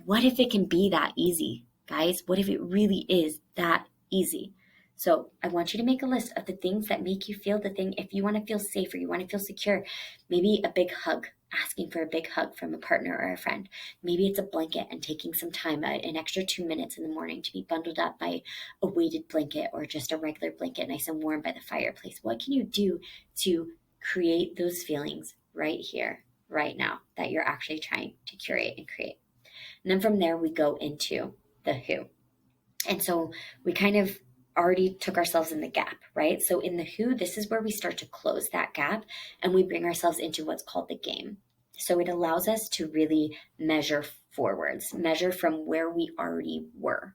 What if it can be that easy, guys? What if it really is that easy? So I want you to make a list of the things that make you feel the thing. If you want to feel safe or you want to feel secure, maybe a big hug, asking for a big hug from a partner or a friend. Maybe it's a blanket and taking some time, an extra 2 minutes in the morning to be bundled up by a weighted blanket or just a regular blanket, nice and warm by the fireplace. What can you do to create those feelings right here, right now, that you're actually trying to curate and create? And then from there, we go into the who. And so we kind of already took ourselves in the gap, right? So in the who, this is where we start to close that gap and we bring ourselves into what's called the game. So it allows us to really measure forwards, measure from where we already were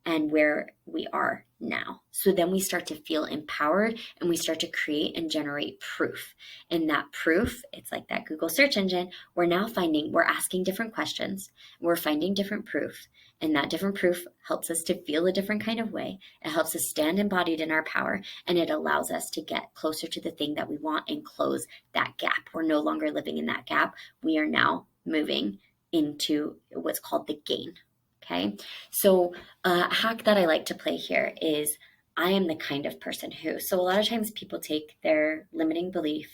and where we are now. So then we start to feel empowered and we start to create and generate proof. And that proof, it's like that Google search engine. We're asking different questions. We're finding different proof. And that different proof helps us to feel a different kind of way. It helps us stand embodied in our power. And it allows us to get closer to the thing that we want and close that gap. We're no longer living in that gap. We are now moving into what's called the gain. Okay, so a hack that I like to play here is I am the kind of person who. So a lot of times people take their limiting belief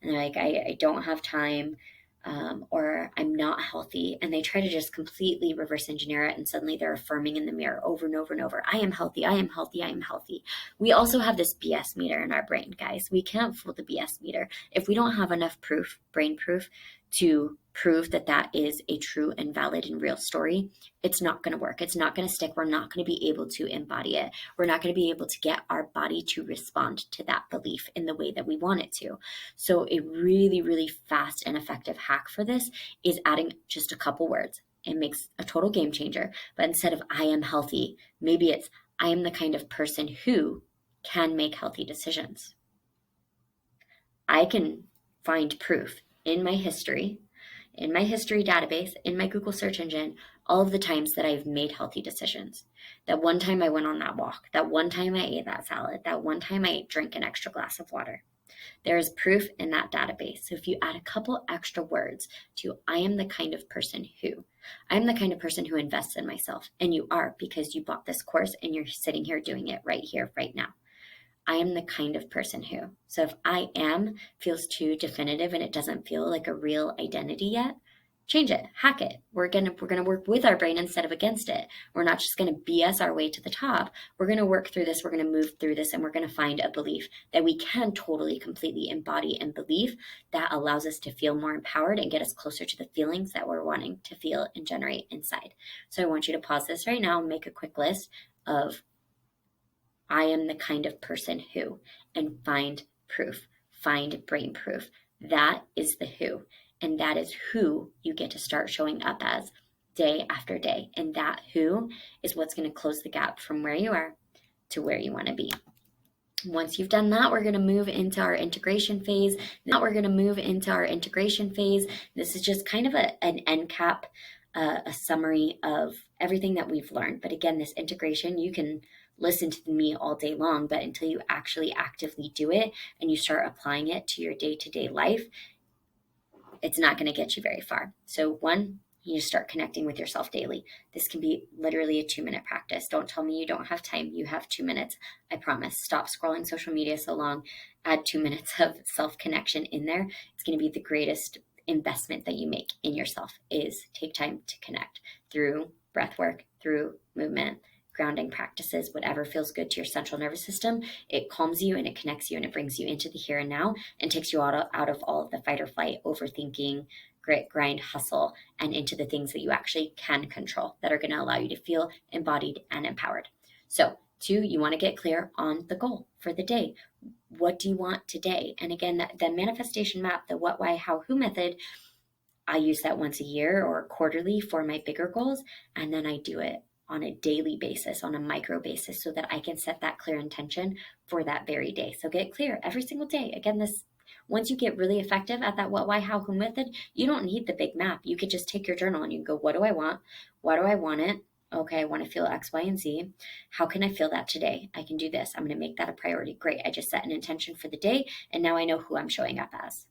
and they're like, I don't have time, or I'm not healthy. And they try to just completely reverse engineer it. And suddenly they're affirming in the mirror over and over and over, I am healthy, I am healthy, I am healthy. We also have this BS meter in our brain, guys. We can't fool the BS meter. If we don't have enough proof, brain proof, to prove that that is a true and valid and real story, it's not going to work. It's not going to stick. We're not going to be able to embody it. We're not going to be able to get our body to respond to that belief in the way that we want it to. So a really, really fast and effective hack for this is adding just a couple words. It makes a total game changer. But instead of I am healthy, maybe it's I am the kind of person who can make healthy decisions. I can find proof in my history database, in my Google search engine, all of the times that I've made healthy decisions. That one time I went on that walk, that one time I ate that salad, that one time I drank an extra glass of water. There is proof in that database. So if you add a couple extra words to I am the kind of person who, I am the kind of person who invests in myself. And you are, because you bought this course and you're sitting here doing it right here, right now. I am the kind of person who. So if I am feels too definitive and it doesn't feel like a real identity yet, change it, hack it. We're gonna work with our brain instead of against it. We're not just gonna BS our way to the top. We're gonna work through this, we're gonna move through this, and we're gonna find a belief that we can totally, completely embody and believe that allows us to feel more empowered and get us closer to the feelings that we're wanting to feel and generate inside. So I want you to pause this right now and make a quick list of I am the kind of person who, and find proof, find brain proof. That is the who, and that is who you get to start showing up as day after day. And that who is what's going to close the gap from where you are to where you want to be. Once you've done that, we're going to move into our integration phase. This is just kind of an end cap, a summary of everything that we've learned. But again, this integration, you can listen to me all day long, but until you actually actively do it and you start applying it to your day-to-day life, it's not going to get you very far. So one, you start connecting with yourself daily. This can be literally a 2-minute practice. Don't tell me you don't have time. You have 2 minutes. I promise. Stop scrolling social media so long. Add 2 minutes of self-connection in there. It's going to be the greatest investment that you make in yourself, is take time to connect through breath work, through movement, grounding practices, whatever feels good to your central nervous system. It calms you and it connects you and it brings you into the here and now and takes you out of all of the fight or flight, overthinking, grit, grind, hustle, and into the things that you actually can control that are going to allow you to feel embodied and empowered. So 2, you want to get clear on the goal for the day. What do you want today? And again, the manifestation map, the what, why, how, who method, I use that once a year or quarterly for my bigger goals. And then I do it on a daily basis, on a micro basis, so that I can set that clear intention for that very day. So get clear every single day. Again, once you get really effective at that what, why, how, who method, you don't need the big map. You could just take your journal and you can go, what do I want? Why do I want it? Okay, I want to feel X, Y, and Z. How can I feel that today? I can do this. I'm going to make that a priority. Great. I just set an intention for the day, and now I know who I'm showing up as.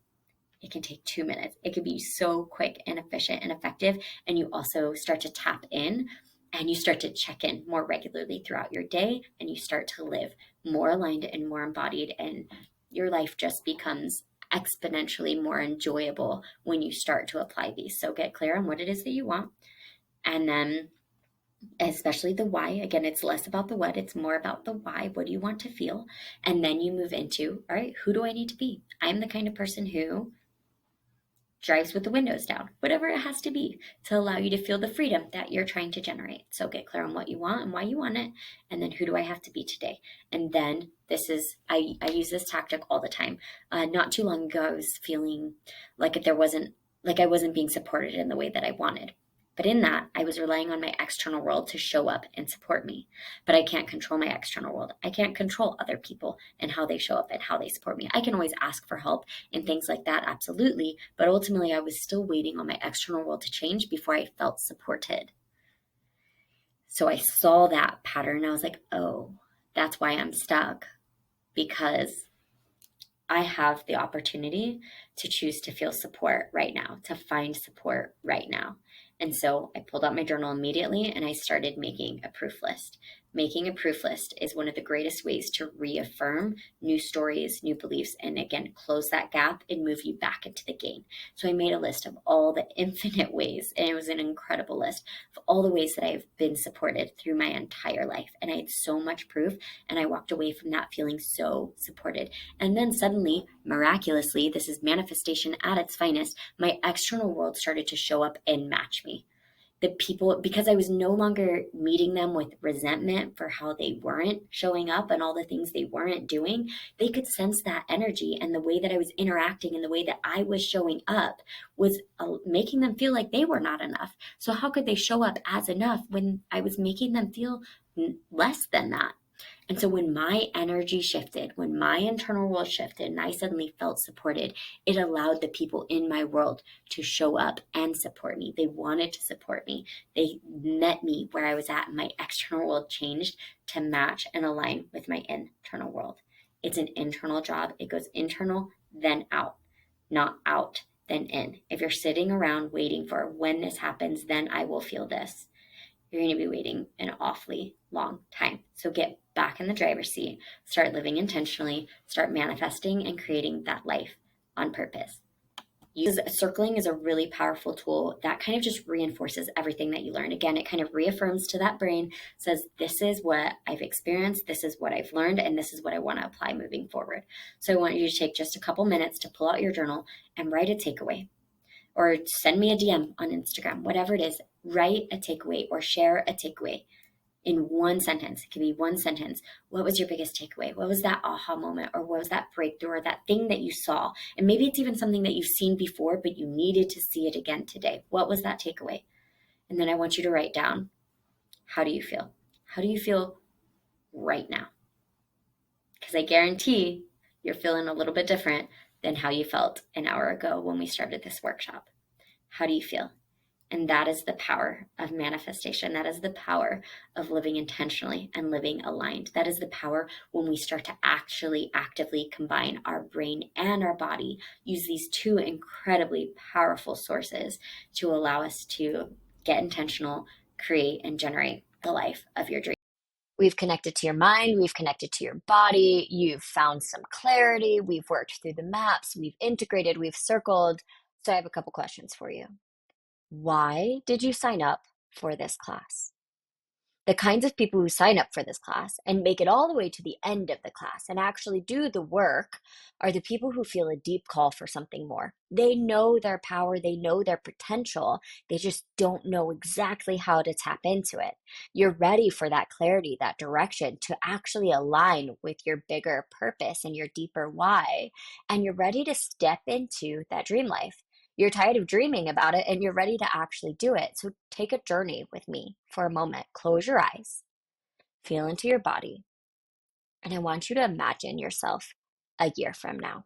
It can take 2 minutes. It could be so quick and efficient and effective, and you also start to tap in and you start to check in more regularly throughout your day, and you start to live more aligned and more embodied, and your life just becomes exponentially more enjoyable when you start to apply these. So get clear on what it is that you want, and then especially the why. Again, it's less about the what, it's more about the why. What do you want to feel? And then you move into, all right, who do I need to be? I'm the kind of person who drives with the windows down, whatever it has to be to allow you to feel the freedom that you're trying to generate. So get clear on what you want and why you want it. And then who do I have to be today? And then I use this tactic all the time. Not too long ago, I was feeling like I wasn't being supported in the way that I wanted. But in that, I was relying on my external world to show up and support me. But I can't control my external world. I can't control other people and how they show up and how they support me. I can always ask for help and things like that, absolutely. But ultimately, I was still waiting on my external world to change before I felt supported. So I saw that pattern. I was like, oh, that's why I'm stuck. Because I have the opportunity to choose to feel support right now, to find support right now. And so I pulled out my journal immediately and I started making a proof list. Making a proof list is one of the greatest ways to reaffirm new stories, new beliefs, and again, close that gap and move you back into the game. So I made a list of all the infinite ways, and it was an incredible list of all the ways that I've been supported through my entire life. And I had so much proof, and I walked away from that feeling so supported. And then suddenly, miraculously, this is manifestation at its finest, my external world started to show up and match me. The people, because I was no longer meeting them with resentment for how they weren't showing up and all the things they weren't doing, they could sense that energy, and the way that I was interacting and the way that I was showing up was making them feel like they were not enough. So how could they show up as enough when I was making them feel less than that? And so when my energy shifted, when my internal world shifted, and I suddenly felt supported, it allowed the people in my world to show up and support me. They wanted to support me. They met me where I was at, and my external world changed to match and align with my internal world. It's an internal job. It goes internal, then out, not out, then in. If you're sitting around waiting for when this happens, then I will feel this, you're going to be waiting an awfully long time. So get back in the driver's seat, start living intentionally, start manifesting and creating that life on purpose. Circling is a really powerful tool that kind of just reinforces everything that you learn. Again, it kind of reaffirms to that brain, says, this is what I've experienced, this is what I've learned, and this is what I want to apply moving forward. So I want you to take just a couple minutes to pull out your journal and write a takeaway, or send me a DM on Instagram, whatever it is. Write a takeaway or share a takeaway in one sentence. It can be one sentence. What was your biggest takeaway? What was that aha moment, or what was that breakthrough, or that thing that you saw? And maybe it's even something that you've seen before, but you needed to see it again today. What was that takeaway? And then I want you to write down, how do you feel? How do you feel right now? Because I guarantee you're feeling a little bit different than how you felt an hour ago when we started this workshop. How do you feel? And that is the power of manifestation. That is the power of living intentionally and living aligned. That is the power when we start to actually actively combine our brain and our body, use these two incredibly powerful sources to allow us to get intentional, create, and generate the life of your dreams. We've connected to your mind, we've connected to your body, you've found some clarity, we've worked through the maps, we've integrated, we've circled. So I have a couple questions for you. Why did you sign up for this class? The kinds of people who sign up for this class and make it all the way to the end of the class and actually do the work are the people who feel a deep call for something more. They know their power, they know their potential, they just don't know exactly how to tap into it. You're ready for that clarity, that direction to actually align with your bigger purpose and your deeper why, and you're ready to step into that dream life. You're tired of dreaming about it and you're ready to actually do it. So take a journey with me for a moment. Close your eyes, feel into your body, and I want you to imagine yourself a year from now.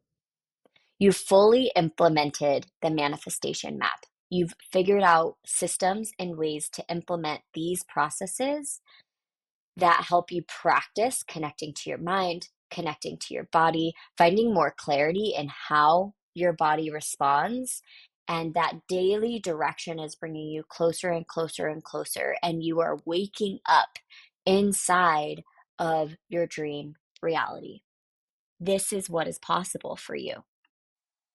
You've fully implemented the manifestation map. You've figured out systems and ways to implement these processes that help you practice connecting to your mind, connecting to your body, finding more clarity in how your body responds. And that daily direction is bringing you closer and closer and closer. And you are waking up inside of your dream reality. This is what is possible for you.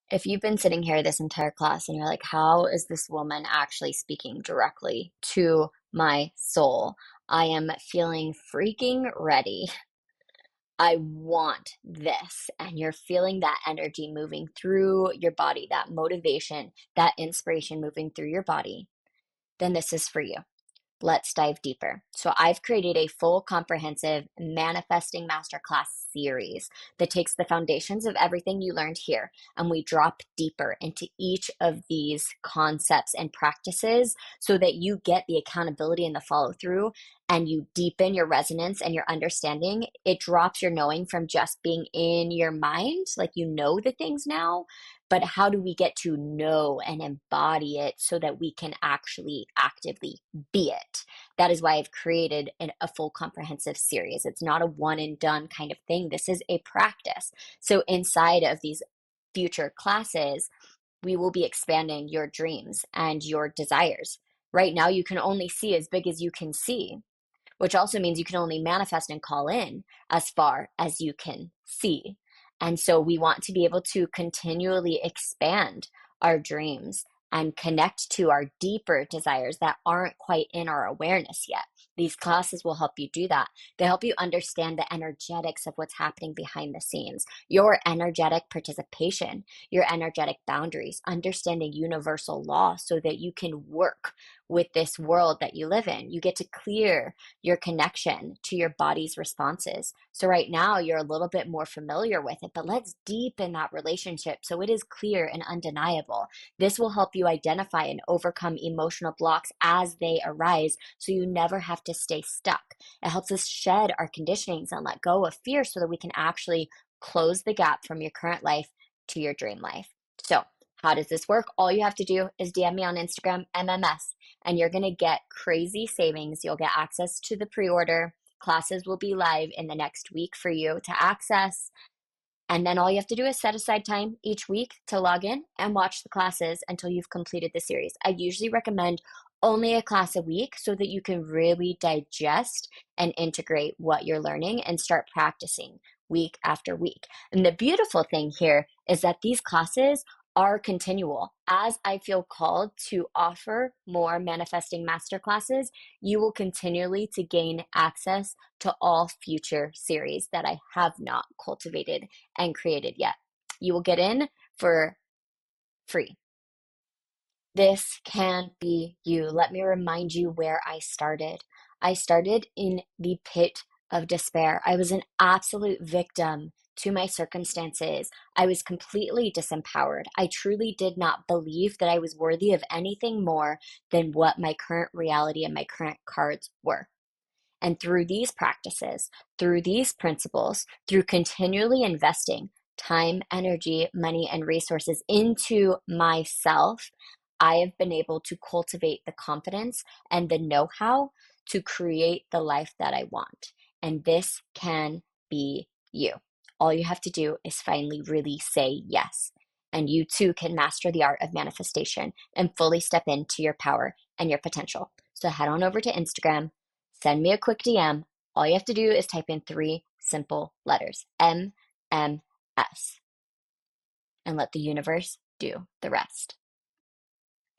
If you've been sitting here this entire class and you're like, how is this woman actually speaking directly to my soul? I am feeling freaking ready. I want this. And you're feeling that energy moving through your body, that motivation, that inspiration moving through your body, then this is for you. Let's dive deeper. So I've created a full comprehensive manifesting masterclass series that takes the foundations of everything you learned here, and we drop deeper into each of these concepts and practices so that you get the accountability and the follow through, and you deepen your resonance and your understanding. It drops your knowing from just being in your mind, like you know the things now, but how do we get to know and embody it so that we can actually actively be it? That is why I've created a full comprehensive series. It's not a one and done kind of thing. This is a practice. So inside of these future classes, we will be expanding your dreams and your desires. Right now, you can only see as big as you can see. which also means you can only manifest and call in as far as you can see. And so we want to be able to continually expand our dreams and connect to our deeper desires that aren't quite in our awareness yet. These classes will help you do that. They help you understand the energetics of what's happening behind the scenes, your energetic participation, your energetic boundaries, understanding universal law so that you can work with this world that you live in. You get to clear your connection to your body's responses. So right now you're a little bit more familiar with it, but let's deepen that relationship so it is clear and undeniable. This will help you identify and overcome emotional blocks as they arise so you never have to stay stuck. It helps us shed our conditionings and let go of fear so that we can actually close the gap from your current life to your dream life. So, how does this work? All you have to do is DM me on Instagram, MMS, and you're going to get crazy savings. You'll get access to the pre order. Classes will be live in the next week for you to access. And then all you have to do is set aside time each week to log in and watch the classes until you've completed the series. I usually recommend only a class a week so that you can really digest and integrate what you're learning and start practicing week after week. And the beautiful thing here is that these classes are continual. As I feel called to offer more manifesting masterclasses, you will continually to gain access to all future series that I have not cultivated and created yet. You will get in for free. This can be you. Let me remind you where I started. I started in the pit of despair. I was an absolute victim to my circumstances. I was completely disempowered. I truly did not believe that I was worthy of anything more than what my current reality and my current cards were. And through these practices, through these principles, through continually investing time, energy, money, and resources into myself, I have been able to cultivate the confidence and the know how to create the life that I want. And this can be you. All you have to do is finally really say yes. And you too can master the art of manifestation and fully step into your power and your potential. So head on over to Instagram, send me a quick DM. All you have to do is type in 3 simple letters, MMS, and let the universe do the rest.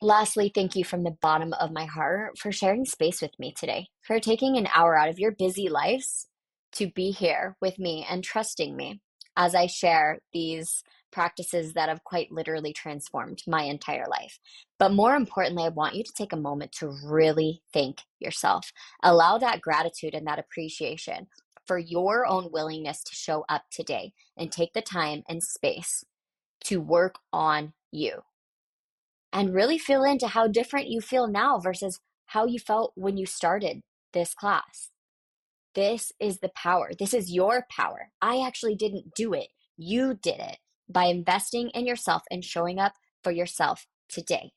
Lastly, thank you from the bottom of my heart for sharing space with me today, for taking an hour out of your busy lives to be here with me and trusting me as I share these practices that have quite literally transformed my entire life. But more importantly, I want you to take a moment to really thank yourself. Allow that gratitude and that appreciation for your own willingness to show up today and take the time and space to work on you and really feel into how different you feel now versus how you felt when you started this class. This is the power. This is your power. I actually didn't do it. You did it by investing in yourself and showing up for yourself today.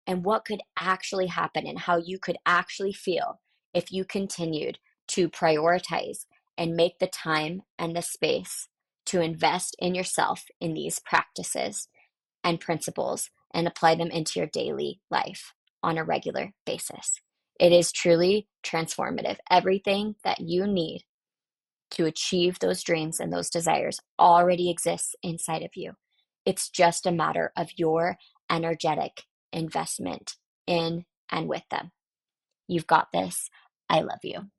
And what could actually happen and how you could actually feel if you continued to prioritize and make the time and the space to invest in yourself in these practices and principles and apply them into your daily life on a regular basis. It is truly transformative. Everything that you need to achieve those dreams and those desires already exists inside of you. It's just a matter of your energetic investment in and with them. You've got this. I love you.